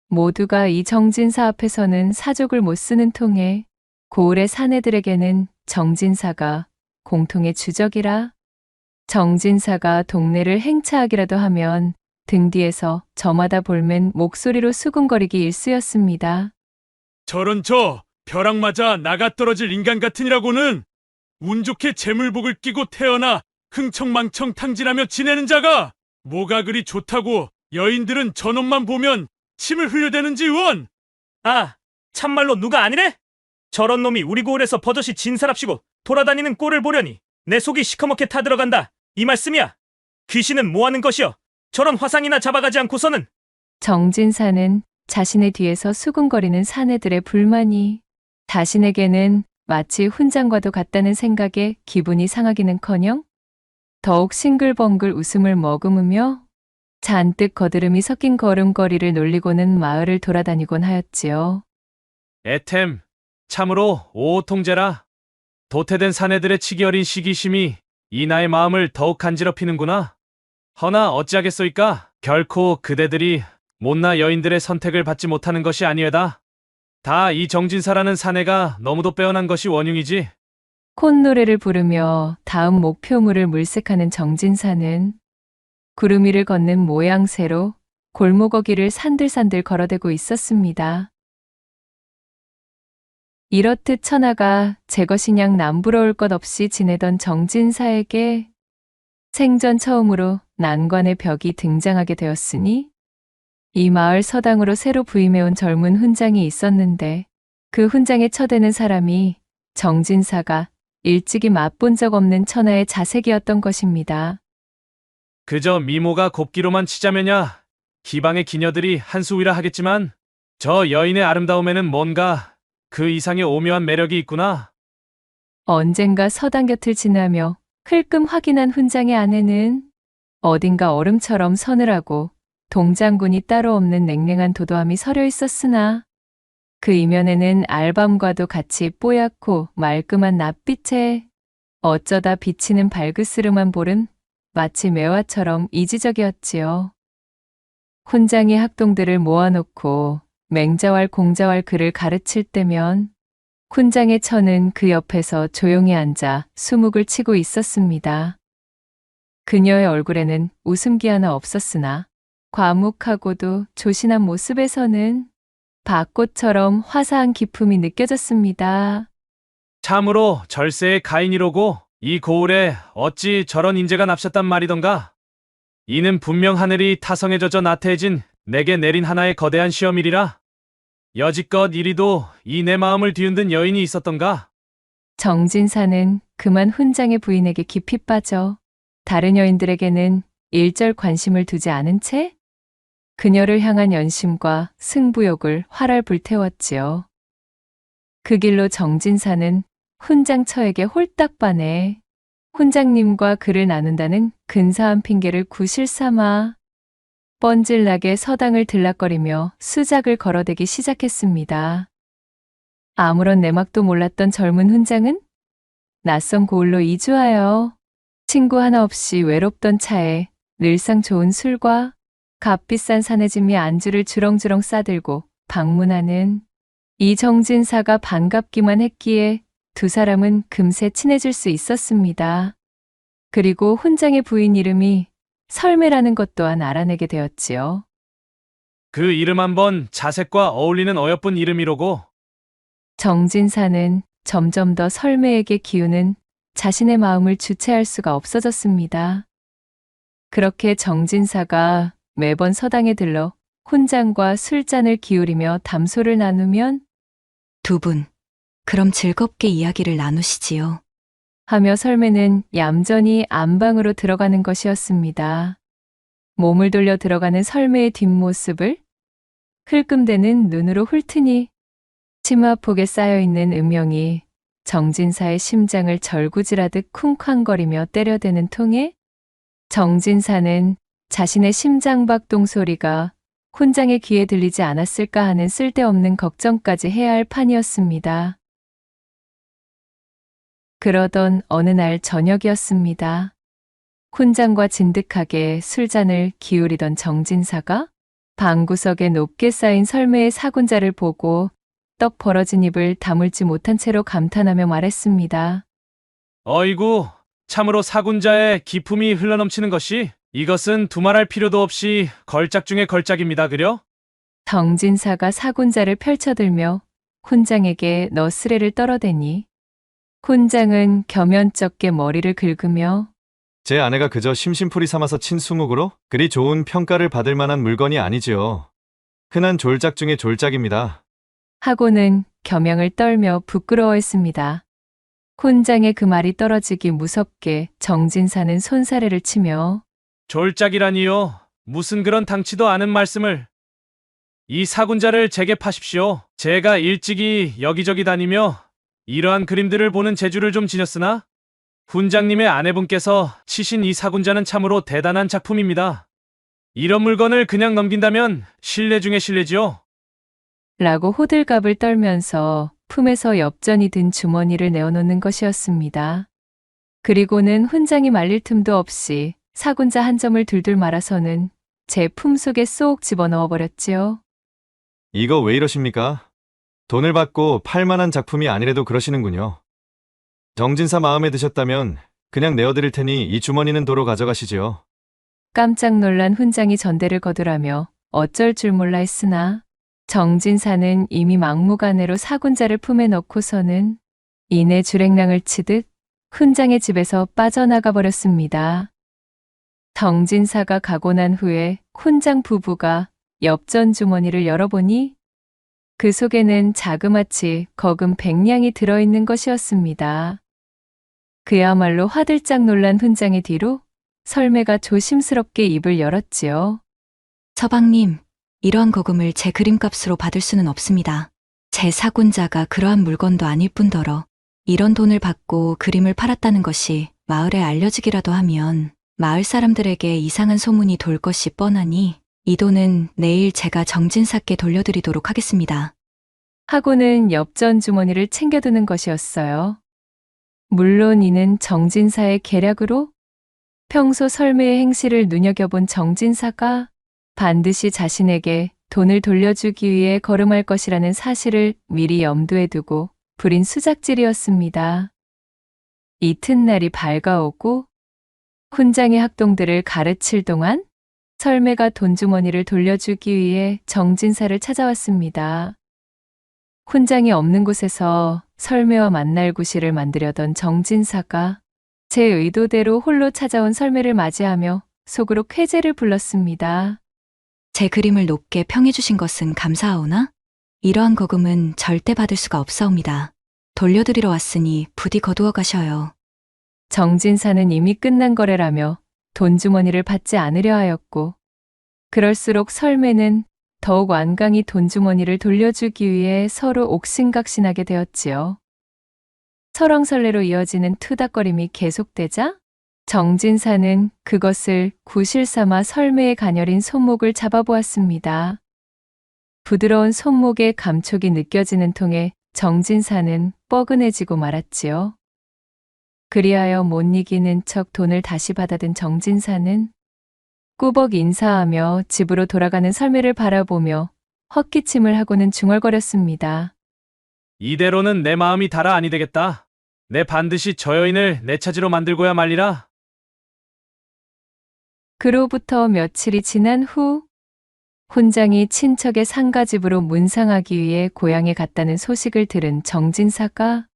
모두가 이 정진사 앞에서는 사족을 못 쓰는 통에 고을의 사내들에게는 정진사가 공통의 주적이라 정진사가 동네를 행차하기라도 하면 등 뒤에서 저마다 볼멘 목소리로 수군거리기 일쑤였습니다. 저런 벼락 맞아 나가 떨어질 인간 같으니라고는 운 좋게 재물복을 끼고 태어나 흥청망청 탕진하며 지내는 자가 뭐가 그리 좋다고 여인들은 저놈만 보면 침을 흘려대는지 원! 아, 참말로 누가 아니래? 저런 놈이 우리 고을에서 버젓이 진사랍시고 돌아다니는 꼴을 보려니 내 속이 시커멓게 타들어간다. 이 말씀이야. 귀신은 뭐하는 것이여? 저런 화상이나 잡아가지 않고서는. 정진사는 자신의 뒤에서 수군거리는 사내들의 불만이 자신에게는 마치 훈장과도 같다는 생각에 기분이 상하기는커녕 더욱 싱글벙글 웃음을 머금으며 잔뜩 거드름이 섞인 걸음걸이를 놀리고는 마을을 돌아다니곤 하였지요. 애템, 참으로 오통제라. 도태된 사내들의 치기 어린 시기심이 이 나의 마음을 더욱 간지럽히는구나. 허나 어찌하겠소이까? 결코 그대들이 못나 여인들의 선택을 받지 못하는 것이 아니외다. 다 이 정진사라는 사내가 너무도 빼어난 것이 원흉이지. 콧노래를 부르며 다음 목표물을 물색하는 정진사는 구름 위를 걷는 모양새로 골목어기를 산들산들 걸어대고 있었습니다. 이렇듯 천하가 제 것이냥 남부러울 것 없이 지내던 정진사에게 생전 처음으로 난관의 벽이 등장하게 되었으니 이 마을 서당으로 새로 부임해온 젊은 훈장이 있었는데 그 훈장에 처대는 사람이 정진사가 일찍이 맛본 적 없는 천하의 자색이었던 것입니다. 그저 미모가 곱기로만 치자면야 기방의 기녀들이 한수위라 하겠지만 저 여인의 아름다움에는 뭔가 그 이상의 오묘한 매력이 있구나. 언젠가 서당 곁을 지나며 흘끔 확인한 훈장의 아내는 어딘가 얼음처럼 서늘하고 동장군이 따로 없는 냉랭한 도도함이 서려 있었으나 그 이면에는 알밤과도 같이 뽀얗고 말끔한 낯빛에 어쩌다 비치는 발그스름한 볼은 마치 매화처럼 이지적이었지요. 훈장이 학동들을 모아놓고 맹자왈 공자왈 글을 가르칠 때면 훈장의 처는 그 옆에서 조용히 앉아 수묵을 치고 있었습니다. 그녀의 얼굴에는 웃음기 하나 없었으나 과묵하고도 조신한 모습에서는 밭꽃처럼 화사한 기품이 느껴졌습니다. 참으로 절세의 가인이로고 이 고을에 어찌 저런 인재가 납셨단 말이던가. 이는 분명 하늘이 타성에 젖어 나태해진 내게 내린 하나의 거대한 시험이리라. 여지껏 이리도 이 내 마음을 뒤흔든 여인이 있었던가. 정진사는 그만 훈장의 부인에게 깊이 빠져 다른 여인들에게는 일절 관심을 두지 않은 채 그녀를 향한 연심과 승부욕을 활활 불태웠지요. 그 길로 정진사는 훈장처에게 홀딱 반해 훈장님과 글을 나눈다는 근사한 핑계를 구실 삼아 뻔질나게 서당을 들락거리며 수작을 걸어대기 시작했습니다. 아무런 내막도 몰랐던 젊은 훈장은 낯선 고을로 이주하여 친구 하나 없이 외롭던 차에 늘상 좋은 술과 값비싼 사내짐이 안주를 주렁주렁 싸들고 방문하는 이 정진사가 반갑기만 했기에 두 사람은 금세 친해질 수 있었습니다. 그리고 훈장의 부인 이름이 설매라는 것 또한 알아내게 되었지요. 그 이름 한번 자색과 어울리는 어여쁜 이름이로고. 정진사는 점점 더 설매에게 기우는 자신의 마음을 주체할 수가 없어졌습니다. 그렇게 정진사가 매번 서당에 들러 훈장과 술잔을 기울이며 담소를 나누면 두 분, 그럼 즐겁게 이야기를 나누시지요. 하며 설매는 얌전히 안방으로 들어가는 것이었습니다. 몸을 돌려 들어가는 설매의 뒷모습을 흘끔대는 눈으로 훑으니 치마폭에 쌓여있는 음영이 정진사의 심장을 절구질하듯 쿵쾅거리며 때려대는 통에 정진사는 자신의 심장박동 소리가 훈장의 귀에 들리지 않았을까 하는 쓸데없는 걱정까지 해야 할 판이었습니다. 그러던 어느 날 저녁이었습니다. 훈장과 진득하게 술잔을 기울이던 정진사가 방구석에 높게 쌓인 설매의 사군자를 보고 떡 벌어진 입을 다물지 못한 채로 감탄하며 말했습니다. 어이구, 참으로 사군자의 기품이 흘러넘치는 것이 이것은 두말할 필요도 없이 걸작 중의 걸작입니다. 그려? 정진사가 사군자를 펼쳐들며 훈장에게 너스레를 떨어대니 훈장은 겸연쩍게 머리를 긁으며 제 아내가 그저 심심풀이 삼아서 친 수묵으로 그리 좋은 평가를 받을 만한 물건이 아니지요. 흔한 졸작 중의 졸작입니다. 하고는 겸양을 떨며 부끄러워했습니다. 훈장의 그 말이 떨어지기 무섭게 정진사는 손사래를 치며 졸작이라니요. 무슨 그런 당치도 않은 말씀을. 이 사군자를 제게 파십시오. 제가 일찍이 여기저기 다니며 이러한 그림들을 보는 재주를 좀 지녔으나 훈장님의 아내분께서 치신 이 사군자는 참으로 대단한 작품입니다. 이런 물건을 그냥 넘긴다면 신뢰 중의 신뢰지요. 라고 호들갑을 떨면서 품에서 엽전이 든 주머니를 내어놓는 것이었습니다. 그리고는 훈장이 말릴 틈도 없이 사군자 한 점을 둘둘 말아서는 제 품속에 쏙 집어넣어 버렸지요. 이거 왜 이러십니까? 돈을 받고 팔만한 작품이 아니래도 그러시는군요. 정진사 마음에 드셨다면 그냥 내어드릴 테니 이 주머니는 도로 가져가시지요. 깜짝 놀란 훈장이 전대를 거두라며 어쩔 줄 몰라 했으나 정진사는 이미 막무가내로 사군자를 품에 넣고서는 이내 주랭랑을 치듯 훈장의 집에서 빠져나가 버렸습니다. 정진사가 가고 난 후에 훈장 부부가 엽전 주머니를 열어보니 그 속에는 자그마치 거금 100냥이 들어있는 것이었습니다. 그야말로 화들짝 놀란 훈장의 뒤로 설매가 조심스럽게 입을 열었지요. 서방님, 이러한 거금을 제 그림값으로 받을 수는 없습니다. 제 사군자가 그러한 물건도 아닐 뿐더러 이런 돈을 받고 그림을 팔았다는 것이 마을에 알려지기라도 하면 마을 사람들에게 이상한 소문이 돌 것이 뻔하니 이 돈은 내일 제가 정진사께 돌려드리도록 하겠습니다. 하고는 엽전 주머니를 챙겨두는 것이었어요. 물론 이는 정진사의 계략으로 평소 설매의 행실을 눈여겨본 정진사가 반드시 자신에게 돈을 돌려주기 위해 걸음할 것이라는 사실을 미리 염두에 두고 부린 수작질이었습니다. 이튿날이 밝아오고 훈장의 학동들을 가르칠 동안 설매가 돈주머니를 돌려주기 위해 정진사를 찾아왔습니다. 훈장이 없는 곳에서 설매와 만날 구실을 만들려던 정진사가 제 의도대로 홀로 찾아온 설매를 맞이하며 속으로 쾌재를 불렀습니다. 제 그림을 높게 평해주신 것은 감사하오나 이러한 거금은 절대 받을 수가 없사옵니다. 돌려드리러 왔으니 부디 거두어 가셔요. 정진사는 이미 끝난 거래라며 돈주머니를 받지 않으려 하였고 그럴수록 설매는 더욱 완강히 돈주머니를 돌려주기 위해 서로 옥신각신하게 되었지요. 설왕설래로 이어지는 투닥거림이 계속되자 정진사는 그것을 구실 삼아 설매의 가녀린 손목을 잡아보았습니다. 부드러운 손목의 감촉이 느껴지는 통에 정진사는 뻐근해지고 말았지요. 그리하여 못 이기는 척 돈을 다시 받아든 정진사는 꾸벅 인사하며 집으로 돌아가는 설매를 바라보며 헛기침을 하고는 중얼거렸습니다. 이대로는 내 마음이 달아 아니 되겠다. 내 반드시 저 여인을 내 차지로 만들고야 말리라. 그로부터 며칠이 지난 후 훈장이 친척의 상가집으로 문상하기 위해 고향에 갔다는 소식을 들은 정진사가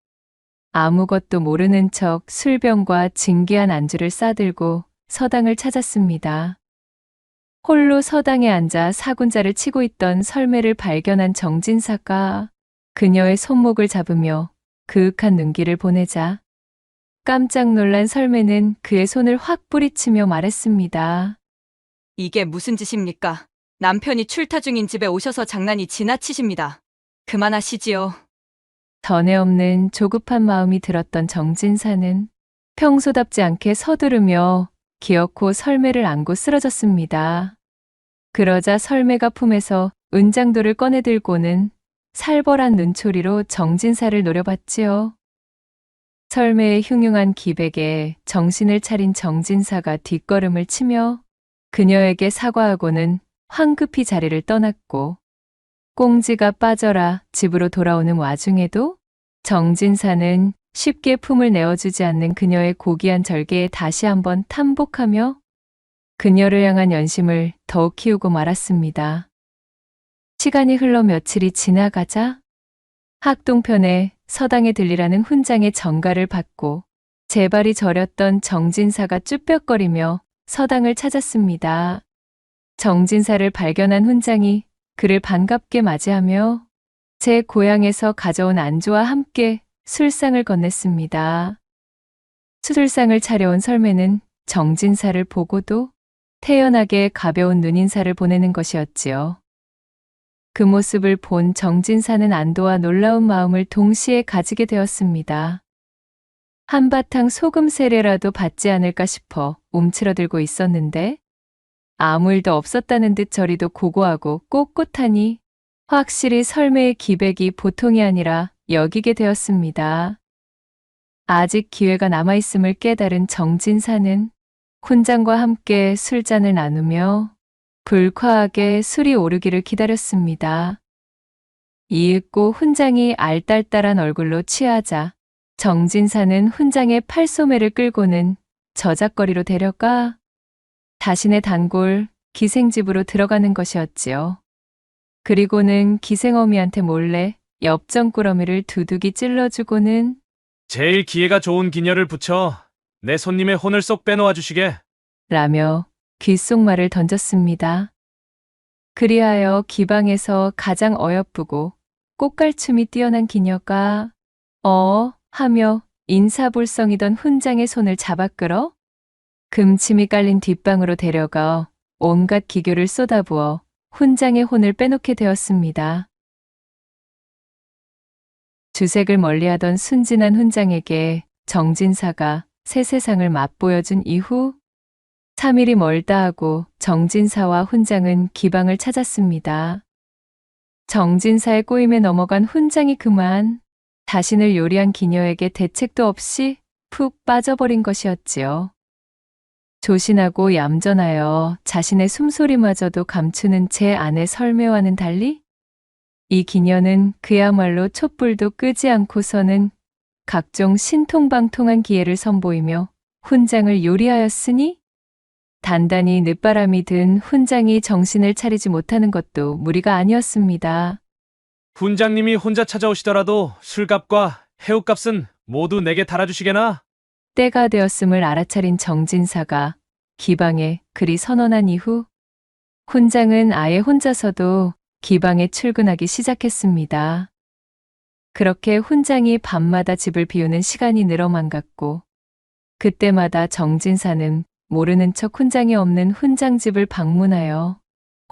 아무것도 모르는 척 술병과 진귀한 안주를 싸들고 서당을 찾았습니다. 홀로 서당에 앉아 사군자를 치고 있던 설매를 발견한 정진사가 그녀의 손목을 잡으며 그윽한 눈길을 보내자 깜짝 놀란 설매는 그의 손을 확 뿌리치며 말했습니다. 이게 무슨 짓입니까? 남편이 출타 중인 집에 오셔서 장난이 지나치십니다. 그만하시지요. 전에 없는 조급한 마음이 들었던 정진사는 평소답지 않게 서두르며 기어코 설매를 안고 쓰러졌습니다. 그러자 설매가 품에서 은장도를 꺼내들고는 살벌한 눈초리로 정진사를 노려봤지요. 설매의 흉흉한 기백에 정신을 차린 정진사가 뒷걸음을 치며 그녀에게 사과하고는 황급히 자리를 떠났고 꽁지가 빠져라 집으로 돌아오는 와중에도 정진사는 쉽게 품을 내어주지 않는 그녀의 고귀한 절개에 다시 한번 탐복하며 그녀를 향한 연심을 더욱 키우고 말았습니다. 시간이 흘러 며칠이 지나가자 학동편에 서당에 들리라는 훈장의 전가를 받고 제발이 저렸던 정진사가 쭈뼛거리며 서당을 찾았습니다. 정진사를 발견한 훈장이 그를 반갑게 맞이하며 제 고향에서 가져온 안주와 함께 술상을 건넸습니다. 술상을 차려온 설매는 정진사를 보고도 태연하게 가벼운 눈인사를 보내는 것이었지요. 그 모습을 본 정진사는 안도와 놀라운 마음을 동시에 가지게 되었습니다. 한바탕 소금 세례라도 받지 않을까 싶어 움츠러들고 있었는데 아무 일도 없었다는 듯 저리도 고고하고 꼿꼿하니 확실히 설매의 기백이 보통이 아니라 여기게 되었습니다. 아직 기회가 남아있음을 깨달은 정진사는 훈장과 함께 술잔을 나누며 불쾌하게 술이 오르기를 기다렸습니다. 이윽고 훈장이 알딸딸한 얼굴로 취하자 정진사는 훈장의 팔소매를 끌고는 저작거리로 데려가 자신의 단골 기생집으로 들어가는 것이었지요. 그리고는 기생어미한테 몰래 엽전꾸러미를 두둑이 찔러주고는 제일 기회가 좋은 기녀를 붙여 내 손님의 혼을 쏙 빼놓아 주시게. 라며 귓속말을 던졌습니다. 그리하여 기방에서 가장 어여쁘고 꽃갈춤이 뛰어난 기녀가 하며 인사불성이던 훈장의 손을 잡아 끌어 금침이 깔린 뒷방으로 데려가 온갖 기교를 쏟아부어 훈장의 혼을 빼놓게 되었습니다. 주색을 멀리하던 순진한 훈장에게 정진사가 새 세상을 맛보여준 이후 3일이 멀다 하고 정진사와 훈장은 기방을 찾았습니다. 정진사의 꼬임에 넘어간 훈장이 그만 자신을 요리한 기녀에게 대책도 없이 푹 빠져버린 것이었지요. 조신하고 얌전하여 자신의 숨소리마저도 감추는 제 아내 설매와는 달리 이 기녀는 그야말로 촛불도 끄지 않고서는 각종 신통방통한 기회를 선보이며 훈장을 요리하였으니 단단히 늦바람이 든 훈장이 정신을 차리지 못하는 것도 무리가 아니었습니다. 훈장님이 혼자 찾아오시더라도 술값과 해우값은 모두 내게 달아주시게나? 때가 되었음을 알아차린 정진사가 기방에 그리 선언한 이후 훈장은 아예 혼자서도 기방에 출근하기 시작했습니다. 그렇게 훈장이 밤마다 집을 비우는 시간이 늘어만 갔고 그때마다 정진사는 모르는 척 훈장이 없는 훈장집을 방문하여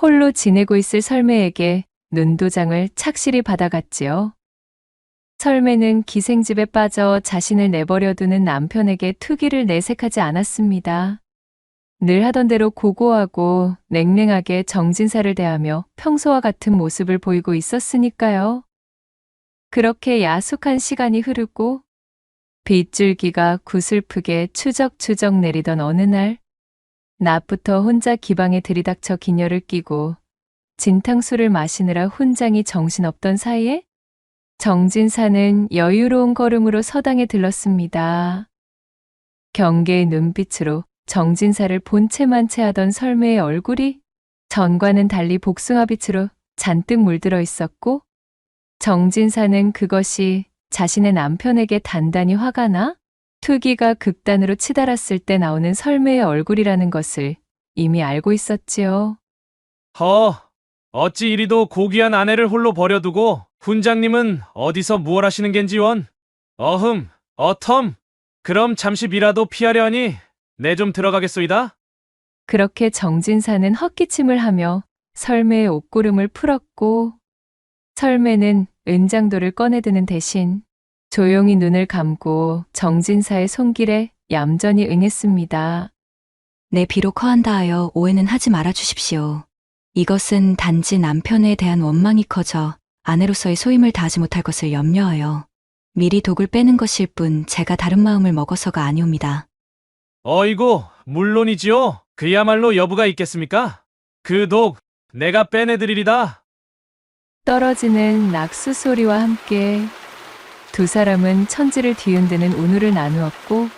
홀로 지내고 있을 설매에게 눈도장을 착실히 받아갔지요. 설매는 기생집에 빠져 자신을 내버려두는 남편에게 투기를 내색하지 않았습니다. 늘 하던 대로 고고하고 냉랭하게 정진사를 대하며 평소와 같은 모습을 보이고 있었으니까요. 그렇게 야속한 시간이 흐르고 빗줄기가 구슬프게 추적추적 내리던 어느 날 낮부터 혼자 기방에 들이닥쳐 기녀를 끼고 진탕술을 마시느라 훈장이 정신없던 사이에 정진사는 여유로운 걸음으로 서당에 들렀습니다. 경계의 눈빛으로 정진사를 본체만 채하던 설매의 얼굴이 전과는 달리 복숭아빛으로 잔뜩 물들어 있었고, 정진사는 그것이 자신의 남편에게 단단히 화가 나 투기가 극단으로 치달았을 때 나오는 설매의 얼굴이라는 것을 이미 알고 있었지요. 어찌 이리도 고귀한 아내를 홀로 버려두고 훈장님은 어디서 무얼 하시는 겐지원? 어텀. 그럼 잠시 미라도 피하려 하니 내 좀 들어가겠소이다. 그렇게 정진사는 헛기침을 하며 설매의 옷고름을 풀었고, 설매는 은장도를 꺼내드는 대신 조용히 눈을 감고 정진사의 손길에 얌전히 응했습니다. 네, 비록 허한다 하여 오해는 하지 말아 주십시오. 이것은 단지 남편에 대한 원망이 커져 아내로서의 소임을 다하지 못할 것을 염려하여 미리 독을 빼는 것일 뿐 제가 다른 마음을 먹어서가 아니옵니다. 어이고, 물론이지요. 그야말로 여부가 있겠습니까? 그 독 내가 빼내드리리다. 떨어지는 낙수 소리와 함께 두 사람은 천지를 뒤흔드는 운우를 나누었고,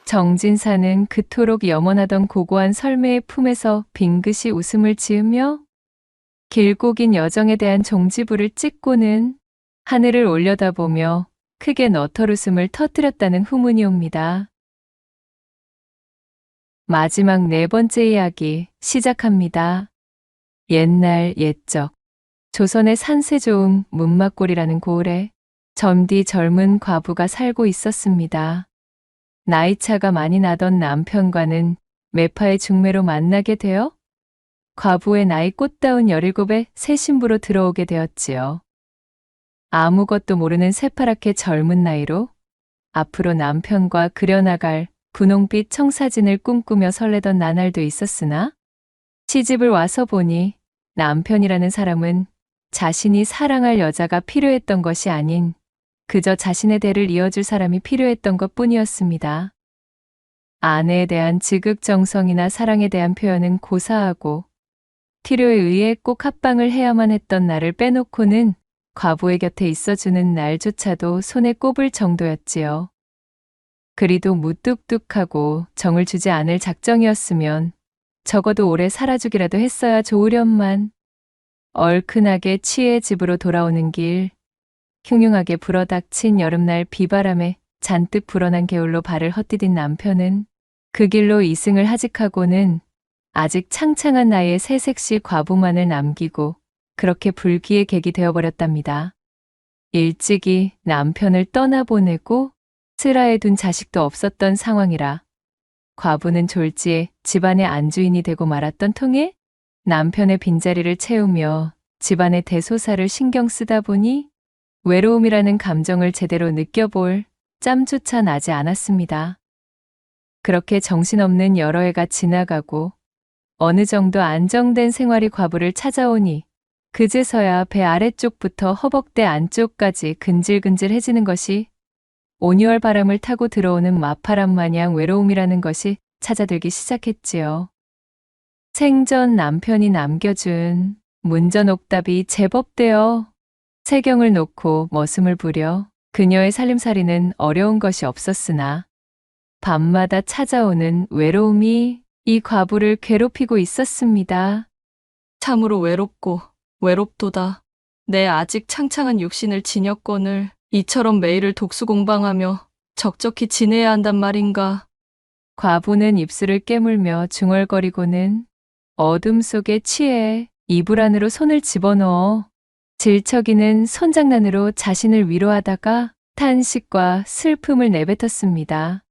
정진사는 그토록 염원하던 고고한 설매의 품에서 빙긋이 웃음을 지으며 길고 긴 여정에 대한 종지부를 찍고는 하늘을 올려다보며 크게 너털웃음을 터뜨렸다는 후문이 옵니다. 마지막 네 번째 이야기 시작합니다. 옛날 옛적 조선의 산세 좋은 문막골이라는 고을에 점디 젊은 과부가 살고 있었습니다. 나이차가 많이 나던 남편과는 매파의 중매로 만나게 되어 과부의 나이 꽃다운 17에 새 신부로 들어오게 되었지요. 아무것도 모르는 새파랗게 젊은 나이로 앞으로 남편과 그려나갈 분홍빛 청사진을 꿈꾸며 설레던 나날도 있었으나, 시집을 와서 보니 남편이라는 사람은 자신이 사랑할 여자가 필요했던 것이 아닌 그저 자신의 대를 이어줄 사람이 필요했던 것뿐이었습니다. 아내에 대한 지극정성이나 사랑에 대한 표현은 고사하고 필요에 의해 꼭 합방을 해야만 했던 나를 빼놓고는 과부의 곁에 있어주는 날조차도 손에 꼽을 정도였지요. 그리도 무뚝뚝하고 정을 주지 않을 작정이었으면 적어도 오래 살아주기라도 했어야 좋으련만, 얼큰하게 취해 집으로 돌아오는 길, 흉흉하게 불어닥친 여름날 비바람에 잔뜩 불어난 개울로 발을 헛디딘 남편은 그 길로 이승을 하직하고는 아직 창창한 나이에 새색시 과부만을 남기고 그렇게 불기의 객이 되어버렸답니다. 일찍이 남편을 떠나보내고 슬하에 둔 자식도 없었던 상황이라 과부는 졸지에 집안의 안주인이 되고 말았던 통에 남편의 빈자리를 채우며 집안의 대소사를 신경 쓰다 보니 외로움이라는 감정을 제대로 느껴볼 짬조차 나지 않았습니다. 그렇게 정신없는 여러 해가 지나가고 어느 정도 안정된 생활이 과부를 찾아오니 그제서야 배 아래쪽부터 허벅대 안쪽까지 근질근질해지는 것이 온유월 바람을 타고 들어오는 마파람 마냥 외로움이라는 것이 찾아들기 시작했지요. 생전 남편이 남겨준 문전옥답이 제법 되어 세경을 놓고 머슴을 부려 그녀의 살림살이는 어려운 것이 없었으나 밤마다 찾아오는 외로움이 이 과부를 괴롭히고 있었습니다. 참으로 외롭도다. 내 아직 창창한 육신을 지녔거늘 이처럼 매일을 독수공방하며 적적히 지내야 한단 말인가. 과부는 입술을 깨물며 중얼거리고는 어둠 속에 취해 이불 안으로 손을 집어넣어 질척이는 손장난으로 자신을 위로하다가 탄식과 슬픔을 내뱉었습니다.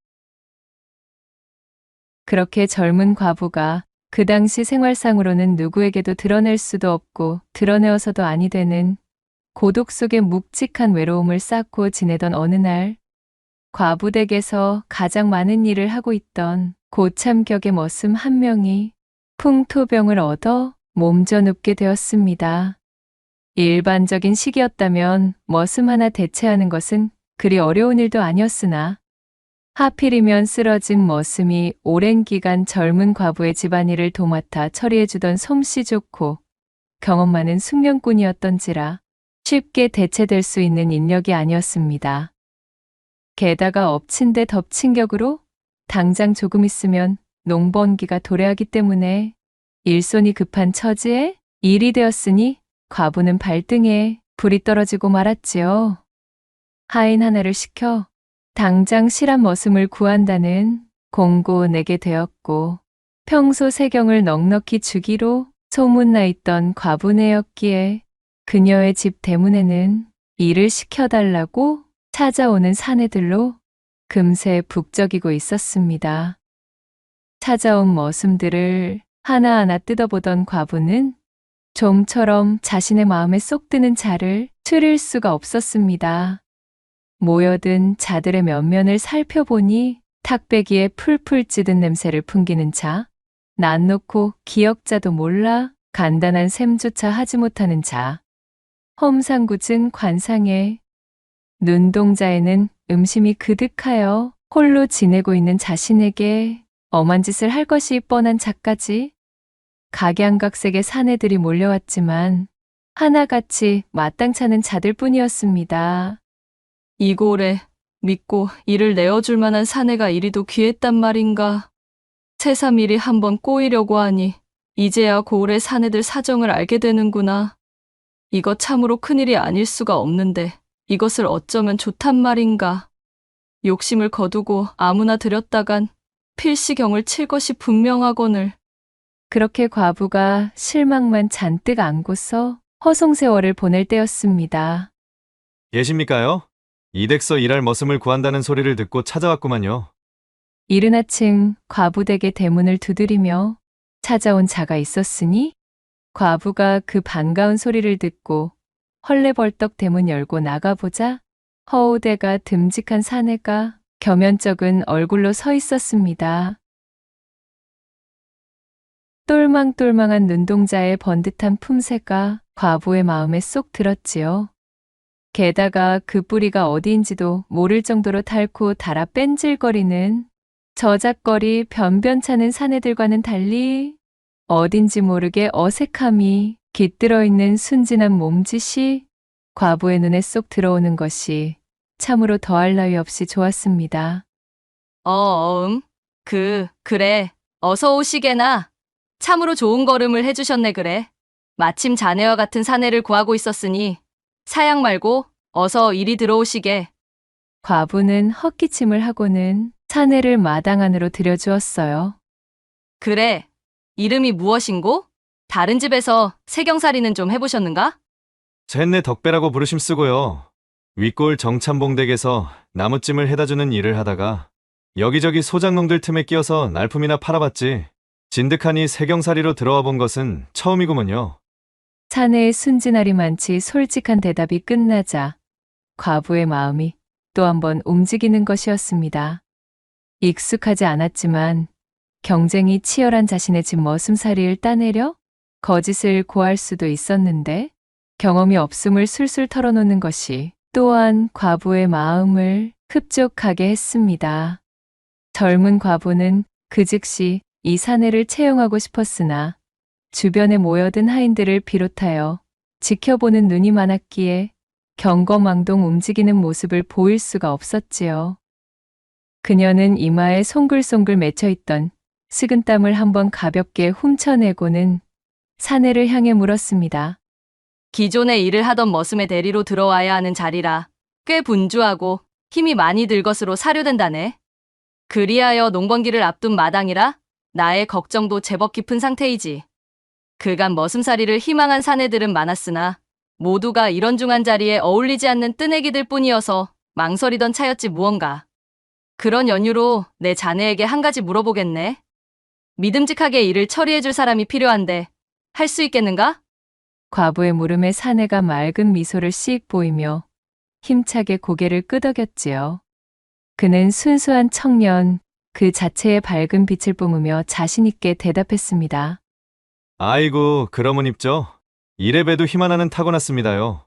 그렇게 젊은 과부가 그 당시 생활상으로는 누구에게도 드러낼 수도 없고 드러내어서도 아니 되는 고독 속에 묵직한 외로움을 쌓고 지내던 어느 날, 과부댁에서 가장 많은 일을 하고 있던 고참격의 머슴 한 명이 풍토병을 얻어 몸져 눕게 되었습니다. 일반적인 시기였다면 머슴 하나 대체하는 것은 그리 어려운 일도 아니었으나 하필이면 쓰러진 머슴이 오랜 기간 젊은 과부의 집안일을 도맡아 처리해주던 솜씨 좋고 경험 많은 숙련꾼이었던지라 쉽게 대체될 수 있는 인력이 아니었습니다. 게다가 엎친 데 덮친 격으로 당장 조금 있으면 농번기가 도래하기 때문에 일손이 급한 처지에 일이 되었으니 과부는 발등에 불이 떨어지고 말았지요. 하인 하나를 시켜 당장 실한 머슴을 구한다는 공고 내게 되었고 평소 세경을 넉넉히 주기로 소문나 있던 과부네였기에 그녀의 집 대문에는 일을 시켜달라고 찾아오는 사내들로 금세 북적이고 있었습니다. 찾아온 머슴들을 하나하나 뜯어보던 과부는 좀처럼 자신의 마음에 쏙 드는 자를 추릴 수가 없었습니다. 모여든 자들의 면면을 살펴보니 탁배기에 풀풀 찌든 냄새를 풍기는 자, 난 놓고 기역자도 몰라 간단한 셈조차 하지 못하는 자, 험상궂은 관상에 눈동자에는 음심이 그득하여 홀로 지내고 있는 자신에게 엄한 짓을 할 것이 뻔한 자까지 각양각색의 사내들이 몰려왔지만 하나같이 마땅찮은 자들 뿐이었습니다. 이골에 믿고 일을 내어줄 만한 사내가 이리도 귀했단 말인가. 새삼일이 한번 꼬이려고 하니 이제야 고을의 사내들 사정을 알게 되는구나. 이거 참으로 큰일이 아닐 수가 없는데 이것을 어쩌면 좋단 말인가. 욕심을 거두고 아무나 들였다간 필시경을 칠 것이 분명하거늘. 그렇게 과부가 실망만 잔뜩 안고서 허송세월을 보낼 때였습니다. 예십니까요? 이댁서 일할 머슴을 구한다는 소리를 듣고 찾아왔구만요. 이른 아침 과부댁의 대문을 두드리며 찾아온 자가 있었으니 과부가 그 반가운 소리를 듣고 헐레벌떡 대문 열고 나가보자 허우대가 듬직한 사내가 겸연쩍은 얼굴로 서 있었습니다. 똘망똘망한 눈동자의 번듯한 품새가 과부의 마음에 쏙 들었지요. 게다가 그 뿌리가 어디인지도 모를 정도로 닳고 달아 뺀질거리는 저작거리 변변찮은 사내들과는 달리 어딘지 모르게 어색함이 깃들어 있는 순진한 몸짓이 과부의 눈에 쏙 들어오는 것이 참으로 더할 나위 없이 좋았습니다. 그래. 어서 오시게나. 참으로 좋은 걸음을 해주셨네 그래. 마침 자네와 같은 사내를 구하고 있었으니 사양 말고 어서 이리 들어오시게. 과부는 헛기침을 하고는 사내를 마당 안으로 들여주었어요. 그래. 이름이 무엇인고? 다른 집에서 세경살이는 좀 해보셨는가? 셋네 덕배라고 부르심 쓰고요. 윗골 정참봉댁에서 나무찜을 해다주는 일을 하다가 여기저기 소장농들 틈에 끼어서 날품이나 팔아봤지 진득하니 세경살이로 들어와 본 것은 처음이구먼요. 사내의 순진하리 많지 솔직한 대답이 끝나자 과부의 마음이 또 한번 움직이는 것이었습니다. 익숙하지 않았지만 경쟁이 치열한 자신의 집 머슴살이를 따내려 거짓을 고할 수도 있었는데 경험이 없음을 술술 털어놓는 것이 또한 과부의 마음을 흡족하게 했습니다. 젊은 과부는 그 즉시 이 사내를 채용하고 싶었으나 주변에 모여든 하인들을 비롯하여 지켜보는 눈이 많았기에 경거망동 움직이는 모습을 보일 수가 없었지요. 그녀는 이마에 송글송글 맺혀있던 식은땀을 한번 가볍게 훔쳐내고는 사내를 향해 물었습니다. 기존에 일을 하던 머슴의 대리로 들어와야 하는 자리라 꽤 분주하고 힘이 많이 들 것으로 사료된다네. 그리하여 농번기를 앞둔 마당이라 나의 걱정도 제법 깊은 상태이지. 그간 머슴살이를 희망한 사내들은 많았으나 모두가 이런 중한 자리에 어울리지 않는 뜨내기들 뿐이어서 망설이던 차였지 무언가. 그런 연유로 내 자네에게 한 가지 물어보겠네. 믿음직하게 일을 처리해줄 사람이 필요한데 할 수 있겠는가? 과부의 물음에 사내가 맑은 미소를 씩 보이며 힘차게 고개를 끄덕였지요. 그는 순수한 청년, 그 자체의 밝은 빛을 뿜으며 자신있게 대답했습니다. 아이고, 그러면 입죠. 이래봬도 힘 하나는 타고났습니다요.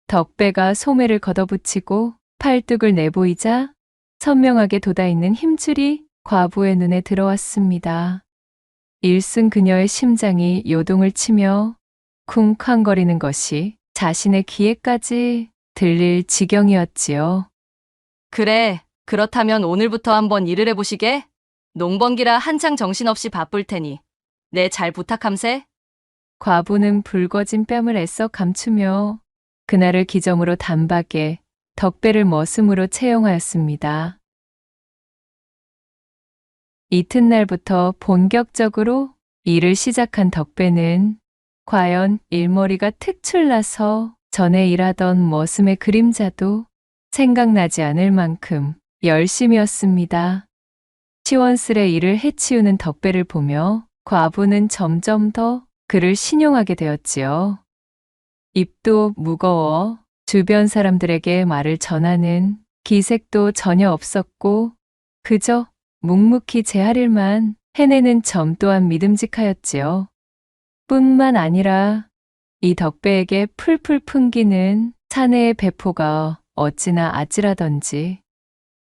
덕배가 소매를 걷어붙이고 팔뚝을 내보이자 선명하게 돋아있는 힘줄이 과부의 눈에 들어왔습니다. 일순 그녀의 심장이 요동을 치며 쿵쾅거리는 것이 자신의 귀에까지 들릴 지경이었지요. 그래, 그렇다면 오늘부터 한번 일을 해보시게? 농번기라 한창 정신없이 바쁠 테니 내 잘 부탁함세. 과부는 붉어진 뺨을 애써 감추며 그날을 기점으로 단박에 덕배를 머슴으로 채용하였습니다. 이튿날부터 본격적으로 일을 시작한 덕배는 과연 일머리가 특출나서 전에 일하던 머슴의 그림자도 생각나지 않을 만큼 열심이었습니다. 시원스레 일을 해치우는 덕배를 보며 과부는 점점 더 그를 신용하게 되었지요. 입도 무거워 주변 사람들에게 말을 전하는 기색도 전혀 없었고 그저 묵묵히 제 할 일만 해내는 점 또한 믿음직하였지요. 뿐만 아니라 이 덕배에게 풀풀 풍기는 사내의 배포가 어찌나 아찔하던지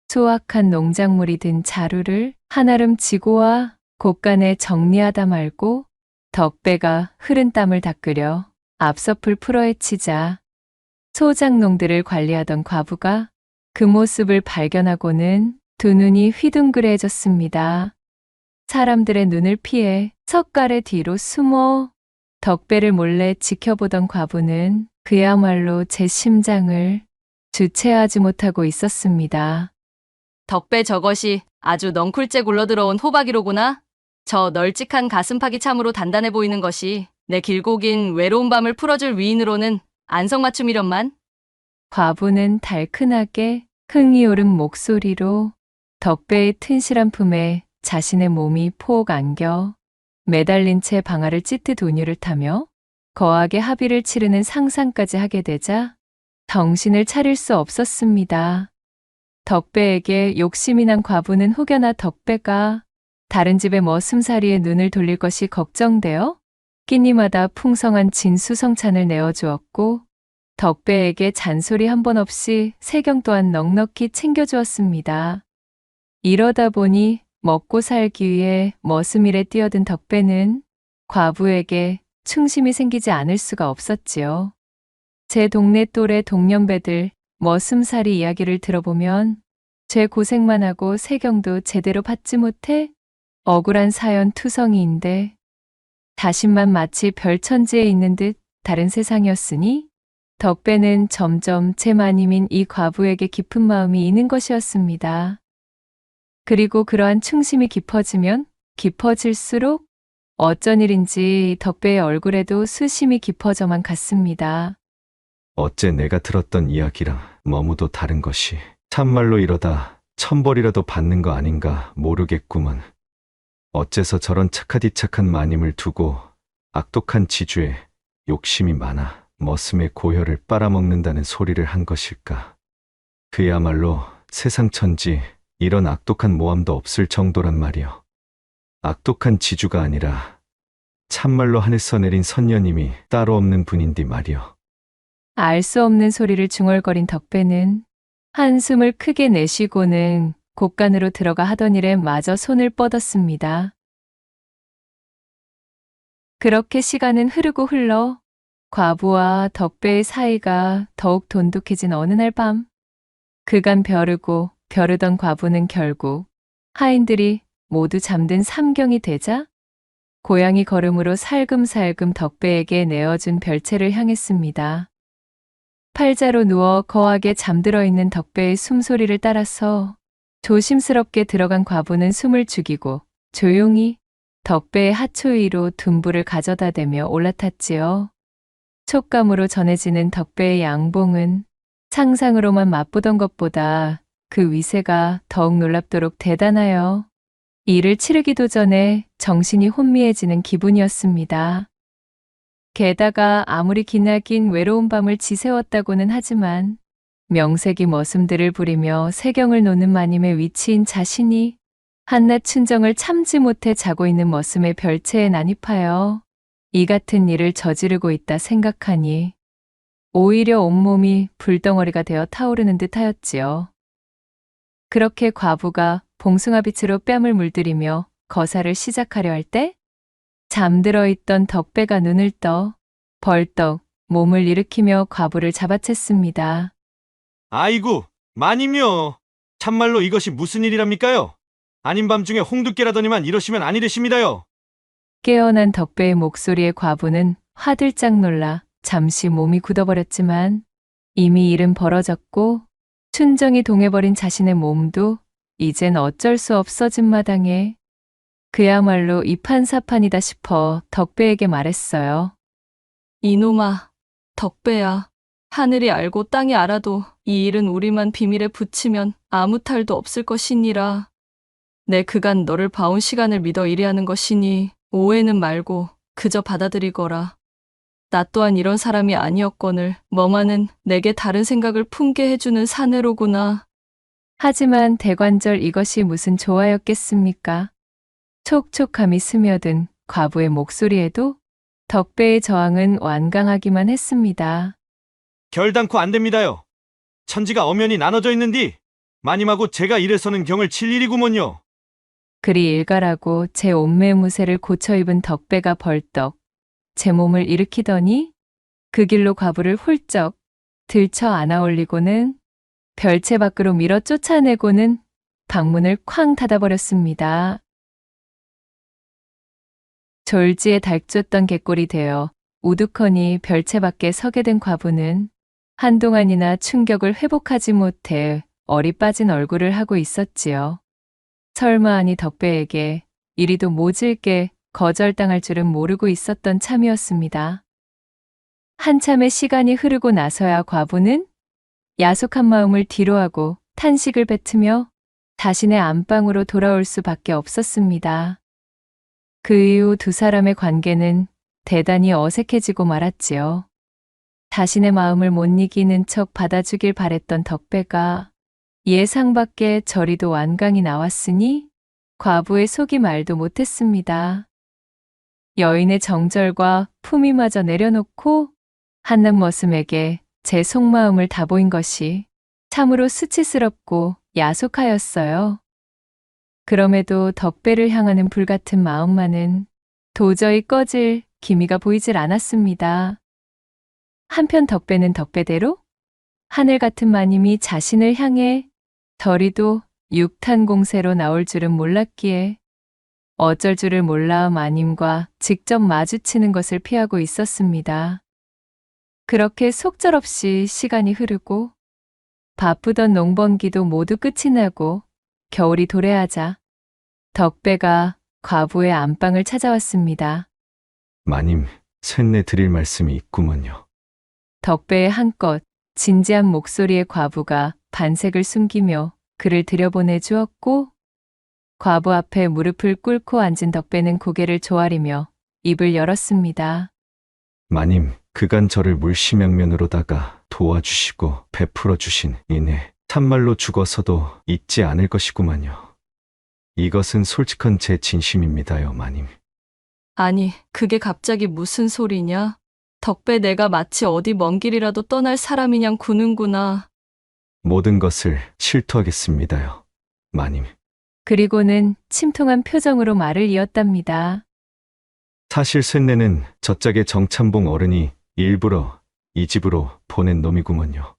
수확한 농작물이 든 자루를 한아름 지고와 곳간에 정리하다 말고 덕배가 흐른 땀을 닦으려 앞서풀 풀어헤치자 소작농들을 관리하던 과부가 그 모습을 발견하고는 두 눈이 휘둥그레해졌습니다. 사람들의 눈을 피해 석가래 뒤로 숨어 덕배를 몰래 지켜보던 과부는 그야말로 제 심장을 주체하지 못하고 있었습니다. 덕배 저것이 아주 넝쿨째 굴러들어온 호박이로구나. 저 널찍한 가슴팍이 참으로 단단해 보이는 것이 내 길고 긴 외로운 밤을 풀어줄 위인으로는 안성맞춤이련만. 과부는 달큰하게 흥이 오른 목소리로 덕배의 튼실한 품에 자신의 몸이 포옥 안겨 매달린 채 방아를 찢듯 운율을 타며 거하게 합의를 치르는 상상까지 하게 되자 정신을 차릴 수 없었습니다. 덕배에게 욕심이 난 과부는 혹여나 덕배가 다른 집의 머슴살이에 눈을 돌릴 것이 걱정되어 끼니마다 풍성한 진수성찬을 내어주었고 덕배에게 잔소리 한 번 없이 세경 또한 넉넉히 챙겨주었습니다. 이러다 보니 먹고 살기 위해 머슴일에 뛰어든 덕배는 과부에게 충심이 생기지 않을 수가 없었지요. 제 동네 또래 동년배들 머슴살이 이야기를 들어보면 제 고생만 하고 세경도 제대로 받지 못해 억울한 사연 투성이인데 자신만 마치 별천지에 있는 듯 다른 세상이었으니 덕배는 점점 제 마님인 이 과부에게 깊은 마음이 있는 것이었습니다. 그리고 그러한 충심이 깊어지면 깊어질수록 어쩐 일인지 덕배의 얼굴에도 수심이 깊어져만 갔습니다. 어째 내가 들었던 이야기랑 너무도 다른 것이 참말로 이러다 천벌이라도 받는 거 아닌가 모르겠구먼. 어째서 저런 착하디착한 마님을 두고 악독한 지주에 욕심이 많아 머슴의 고혈을 빨아먹는다는 소리를 한 것일까. 그야말로 세상 천지 이런 악독한 모함도 없을 정도란 말이여. 악독한 지주가 아니라 참말로 하늘서 내린 선녀님이 따로 없는 분인디 말이여. 알 수 없는 소리를 중얼거린 덕배는 한숨을 크게 내쉬고는 곳간으로 들어가 하던 일에 마저 손을 뻗었습니다. 그렇게 시간은 흐르고 흘러 과부와 덕배의 사이가 더욱 돈독해진 어느 날 밤, 그간 벼르고 벼르던 과부는 결국 하인들이 모두 잠든 삼경이 되자 고양이 걸음으로 살금살금 덕배에게 내어준 별채를 향했습니다. 팔자로 누워 거하게 잠들어 있는 덕배의 숨소리를 따라서 조심스럽게 들어간 과부는 숨을 죽이고 조용히 덕배의 하초 위로 둔부를 가져다 대며 올라탔지요. 촉감으로 전해지는 덕배의 양봉은 상상으로만 맛보던 것보다 그 위세가 더욱 놀랍도록 대단하여 이를 치르기도 전에 정신이 혼미해지는 기분이었습니다. 게다가 아무리 기나긴 외로운 밤을 지새웠다고는 하지만 명색이 머슴들을 부리며 세경을 노는 마님의 위치인 자신이 한낱 춘정을 참지 못해 자고 있는 머슴의 별채에 난입하여 이 같은 일을 저지르고 있다 생각하니 오히려 온몸이 불덩어리가 되어 타오르는 듯 하였지요. 그렇게 과부가 봉숭아빛으로 뺨을 물들이며 거사를 시작하려 할 때 잠들어 있던 덕배가 눈을 떠 벌떡 몸을 일으키며 과부를 잡아챘습니다. 아이고, 마님요. 참말로 이것이 무슨 일이랍니까요? 아닌 밤중에 홍두깨라더니만 이러시면 아니 되십니다요. 깨어난 덕배의 목소리에 과부는 화들짝 놀라 잠시 몸이 굳어버렸지만 이미 일은 벌어졌고 순정이 동해버린 자신의 몸도 이젠 어쩔 수 없어진 마당에 그야말로 이판사판이다 싶어 덕배에게 말했어요. 이놈아, 덕배야. 하늘이 알고 땅이 알아도 이 일은 우리만 비밀에 붙이면 아무 탈도 없을 것이니라. 내 그간 너를 봐온 시간을 믿어 이래하는 것이니 오해는 말고 그저 받아들이거라. 나 또한 이런 사람이 아니었거늘 멍하는 내게 다른 생각을 품게 해주는 사내로구나. 하지만 대관절 이것이 무슨 조화였겠습니까? 촉촉함이 스며든 과부의 목소리에도 덕배의 저항은 완강하기만 했습니다. 결단코 안 됩니다요. 천지가 엄연히 나눠져 있는디 마님하고 제가 이래서는 경을 칠 일이구먼요. 그리 일가라고 제 옷매무새를 고쳐 입은 덕배가 벌떡 제 몸을 일으키더니 그 길로 과부를 훌쩍 들쳐 안아 올리고는 별채 밖으로 밀어 쫓아내고는 방문을 쾅 닫아버렸습니다. 졸지에 달쫓던 갯골이 되어 우두커니 별채 밖에 서게 된 과부는 한동안이나 충격을 회복하지 못해 얼이 빠진 얼굴을 하고 있었지요. 설마 하니 덕배에게 이리도 모질게 거절당할 줄은 모르고 있었던 참이었습니다. 한참의 시간이 흐르고 나서야 과부는 야속한 마음을 뒤로하고 탄식을 뱉으며 자신의 안방으로 돌아올 수밖에 없었습니다. 그 이후 두 사람의 관계는 대단히 어색해지고 말았지요. 자신의 마음을 못 이기는 척 받아주길 바랬던 덕배가 예상 밖의 저리도 완강히 나왔으니 과부의 속이 말도 못했습니다. 여인의 정절과 품위마저 내려놓고 한낱 머슴에게 제 속마음을 다 보인 것이 참으로 수치스럽고 야속하였어요. 그럼에도 덕배를 향하는 불같은 마음만은 도저히 꺼질 기미가 보이질 않았습니다. 한편 덕배는 덕배대로 하늘 같은 마님이 자신을 향해 저리도 육탄공세로 나올 줄은 몰랐기에 어쩔 줄을 몰라 마님과 직접 마주치는 것을 피하고 있었습니다. 그렇게 속절없이 시간이 흐르고 바쁘던 농번기도 모두 끝이 나고 겨울이 도래하자 덕배가 과부의 안방을 찾아왔습니다. 마님, 쇳내 드릴 말씀이 있구먼요. 덕배의 한껏 진지한 목소리에 과부가 반색을 숨기며 그를 들여보내 주었고 과부 앞에 무릎을 꿇고 앉은 덕배는 고개를 조아리며 입을 열었습니다. 마님, 그간 저를 물심양면으로다가 도와주시고 베풀어 주신 이내 참말로 죽어서도 잊지 않을 것이구만요. 이것은 솔직한 제 진심입니다요, 마님. 아니, 그게 갑자기 무슨 소리냐? 덕배 내가 마치 어디 먼 길이라도 떠날 사람이냥 구는구나. 모든 것을 실토하겠습니다요, 마님. 그리고는 침통한 표정으로 말을 이었답니다. 사실 쇳내는 저짝의 정참봉 어른이 일부러 이 집으로 보낸 놈이구먼요.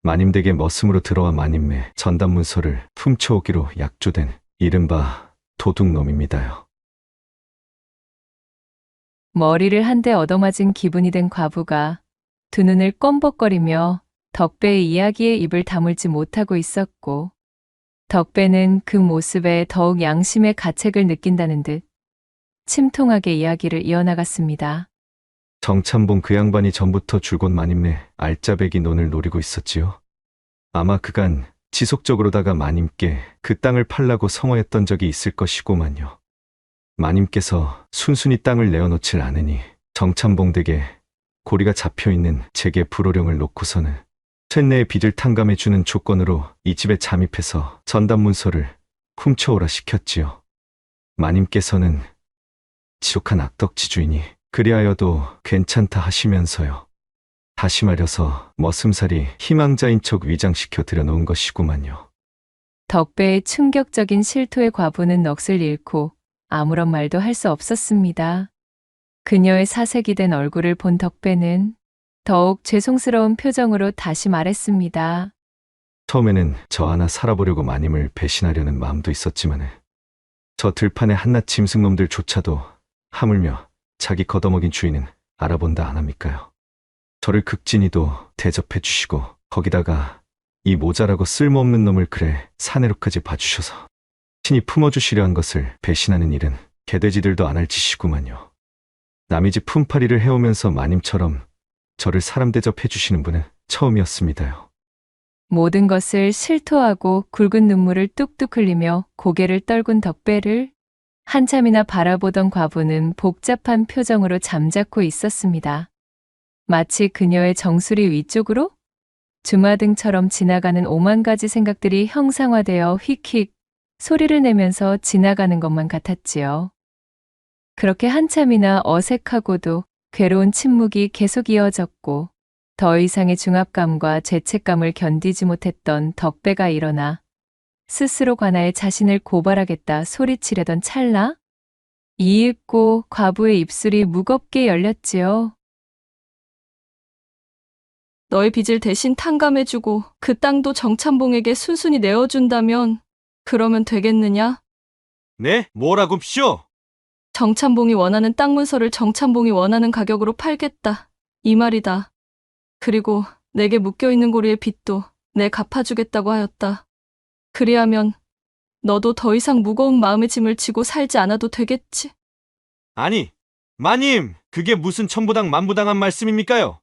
마님 댁에 머슴으로 들어와 마님의 전단문서를 훔쳐오기로 약조된 이른바 도둑놈입니다요. 머리를 한 대 얻어맞은 기분이 된 과부가 두 눈을 껌벅거리며 덕배의 이야기에 입을 다물지 못하고 있었고 덕배는 그 모습에 더욱 양심의 가책을 느낀다는 듯 침통하게 이야기를 이어나갔습니다. 정참봉 그 양반이 전부터 줄곧 마님네 알짜배기 논을 노리고 있었지요. 아마 그간 지속적으로다가 마님께 그 땅을 팔라고 성화했던 적이 있을 것이고만요. 마님께서 순순히 땅을 내어놓질 않으니 정참봉 댁에 고리가 잡혀있는 제게 불호령을 놓고서는 쇳내의 빚을 탕감해주는 조건으로 이 집에 잠입해서 전단문서를 훔쳐오라 시켰지요. 마님께서는 지독한 악덕지주이니 그리하여도 괜찮다 하시면서요. 다시 말해서 머슴살이 희망자인 척 위장시켜 드려놓은 것이구만요. 덕배의 충격적인 실토에 과부는 넋을 잃고 아무런 말도 할 수 없었습니다. 그녀의 사색이 된 얼굴을 본 덕배는 더욱 죄송스러운 표정으로 다시 말했습니다. 처음에는 저 하나 살아보려고 마님을 배신하려는 마음도 있었지만 저 들판의 한낱 짐승놈들조차도 하물며 자기 걷어먹인 주인은 알아본다 안 합니까요? 저를 극진히도 대접해 주시고 거기다가 이 모자라고 쓸모없는 놈을 그래 사내로까지 봐주셔서 친히 품어주시려 한 것을 배신하는 일은 개돼지들도 안 할 짓이구만요. 남의 집 품팔이를 해오면서 마님처럼 저를 사람 대접해 주시는 분은 처음이었습니다요. 모든 것을 실토하고 굵은 눈물을 뚝뚝 흘리며 고개를 떨군 덕배를 한참이나 바라보던 과부는 복잡한 표정으로 잠자코 있었습니다. 마치 그녀의 정수리 위쪽으로 주마등처럼 지나가는 오만 가지 생각들이 형상화되어 휙휙 소리를 내면서 지나가는 것만 같았지요. 그렇게 한참이나 어색하고도 괴로운 침묵이 계속 이어졌고 더 이상의 중압감과 죄책감을 견디지 못했던 덕배가 일어나 스스로 관하에 자신을 고발하겠다 소리치려던 찰나 이윽고 과부의 입술이 무겁게 열렸지요. 너의 빚을 대신 탕감해주고 그 땅도 정찬봉에게 순순히 내어준다면 그러면 되겠느냐? 네? 뭐라고쇼? 정찬봉이 원하는 땅 문서를 정찬봉이 원하는 가격으로 팔겠다. 이 말이다. 그리고 내게 묶여있는 고리의 빚도 내 갚아주겠다고 하였다. 그리하면 너도 더 이상 무거운 마음의 짐을 지고 살지 않아도 되겠지. 아니, 마님, 그게 무슨 천부당 만부당한 말씀입니까요?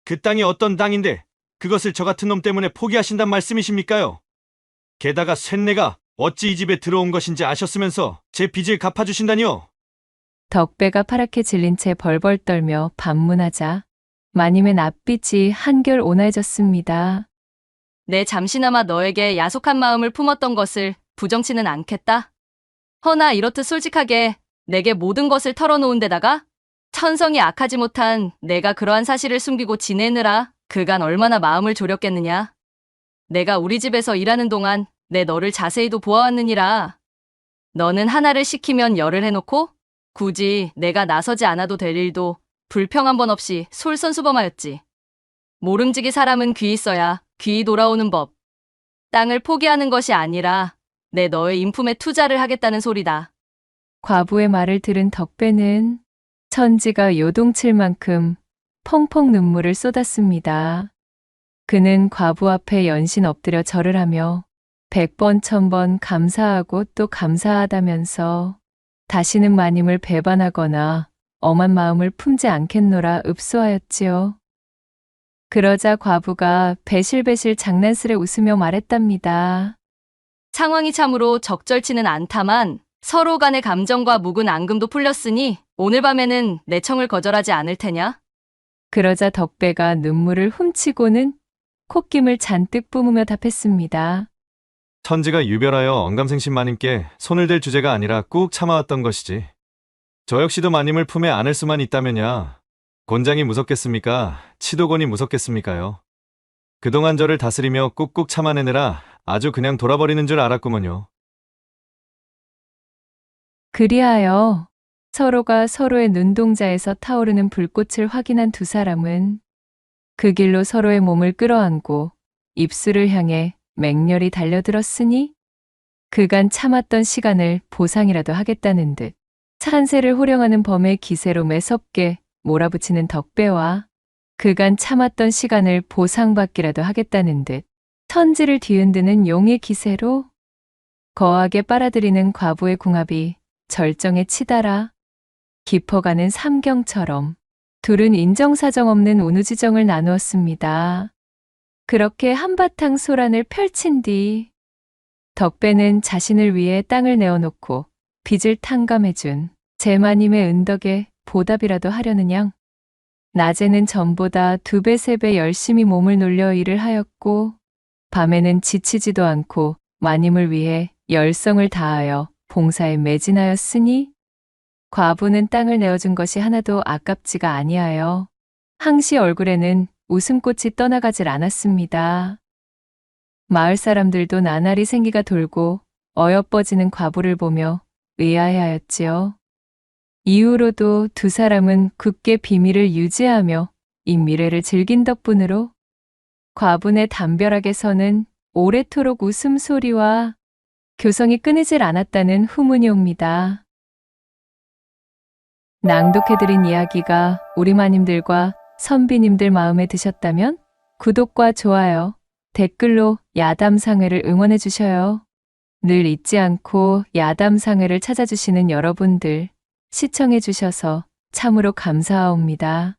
그 땅이 어떤 땅인데 그것을 저 같은 놈 때문에 포기하신단 말씀이십니까요? 게다가 쇳내가 어찌 이 집에 들어온 것인지 아셨으면서 제 빚을 갚아주신다니요? 덕배가 파랗게 질린 채 벌벌 떨며 반문하자 마님의 낯빛이 한결 온화해졌습니다. 내 잠시나마 너에게 야속한 마음을 품었던 것을 부정치는 않겠다. 허나 이렇듯 솔직하게 내게 모든 것을 털어놓은 데다가 천성이 악하지 못한 내가 그러한 사실을 숨기고 지내느라 그간 얼마나 마음을 졸였겠느냐. 내가 우리 집에서 일하는 동안 내 너를 자세히도 보아왔느니라. 너는 하나를 시키면 열을 해놓고 굳이 내가 나서지 않아도 될 일도 불평 한 번 없이 솔선수범하였지. 모름지기 사람은 귀 있어야 귀 돌아오는 법. 땅을 포기하는 것이 아니라 내 너의 인품에 투자를 하겠다는 소리다. 과부의 말을 들은 덕배는 천지가 요동칠 만큼 펑펑 눈물을 쏟았습니다. 그는 과부 앞에 연신 엎드려 절을 하며 100번 1000번 감사하고 또 감사하다면서 다시는 마님을 배반하거나 엄한 마음을 품지 않겠노라 읍소하였지요. 그러자 과부가 배실배실 장난스레 웃으며 말했답니다. 상황이 참으로 적절치는 않다만 서로 간의 감정과 묵은 앙금도 풀렸으니 오늘 밤에는 내 청을 거절하지 않을 테냐? 그러자 덕배가 눈물을 훔치고는 콧김을 잔뜩 뿜으며 답했습니다. 천지가 유별하여 언감생심 마님께 손을 댈 주제가 아니라 꾹 참아왔던 것이지. 저 역시도 마님을 품에 안을 수만 있다면야 곤장이 무섭겠습니까? 치도곤이 무섭겠습니까요? 그동안 저를 다스리며 꾹꾹 참아내느라 아주 그냥 돌아버리는 줄 알았구먼요. 그리하여 서로가 서로의 눈동자에서 타오르는 불꽃을 확인한 두 사람은 그 길로 서로의 몸을 끌어안고 입술을 향해 맹렬히 달려들었으니 그간 참았던 시간을 보상이라도 하겠다는 듯 찬세를 호령하는 범의 기세로 매섭게 몰아붙이는 덕배와 그간 참았던 시간을 보상받기라도 하겠다는 듯 천지를 뒤흔드는 용의 기세로 거하게 빨아들이는 과부의 궁합이 절정에 치달아 깊어가는 삼경처럼 둘은 인정사정 없는 운우지정을 나누었습니다. 그렇게 한바탕 소란을 펼친 뒤 덕배는 자신을 위해 땅을 내어놓고 빚을 탕감해준 제마님의 은덕에 보답이라도 하려는 양 낮에는 전보다 2배, 3배 열심히 몸을 놀려 일을 하였고 밤에는 지치지도 않고 마님을 위해 열성을 다하여 봉사에 매진하였으니 과부는 땅을 내어준 것이 하나도 아깝지가 아니하여 항시 얼굴에는 웃음꽃이 떠나가질 않았습니다. 마을 사람들도 나날이 생기가 돌고 어여뻐지는 과부를 보며 의아해하였지요. 이후로도 두 사람은 굳게 비밀을 유지하며 이 미래를 즐긴 덕분으로 과분의 담벼락에서는 오래도록 웃음소리와 교성이 끊이질 않았다는 후문이 옵니다. 낭독해드린 이야기가 우리 마님들과 선비님들 마음에 드셨다면 구독과 좋아요, 댓글로 야담상회를 응원해 주셔요. 늘 잊지 않고 야담상회를 찾아주시는 여러분들 시청해 주셔서 참으로 감사합니다.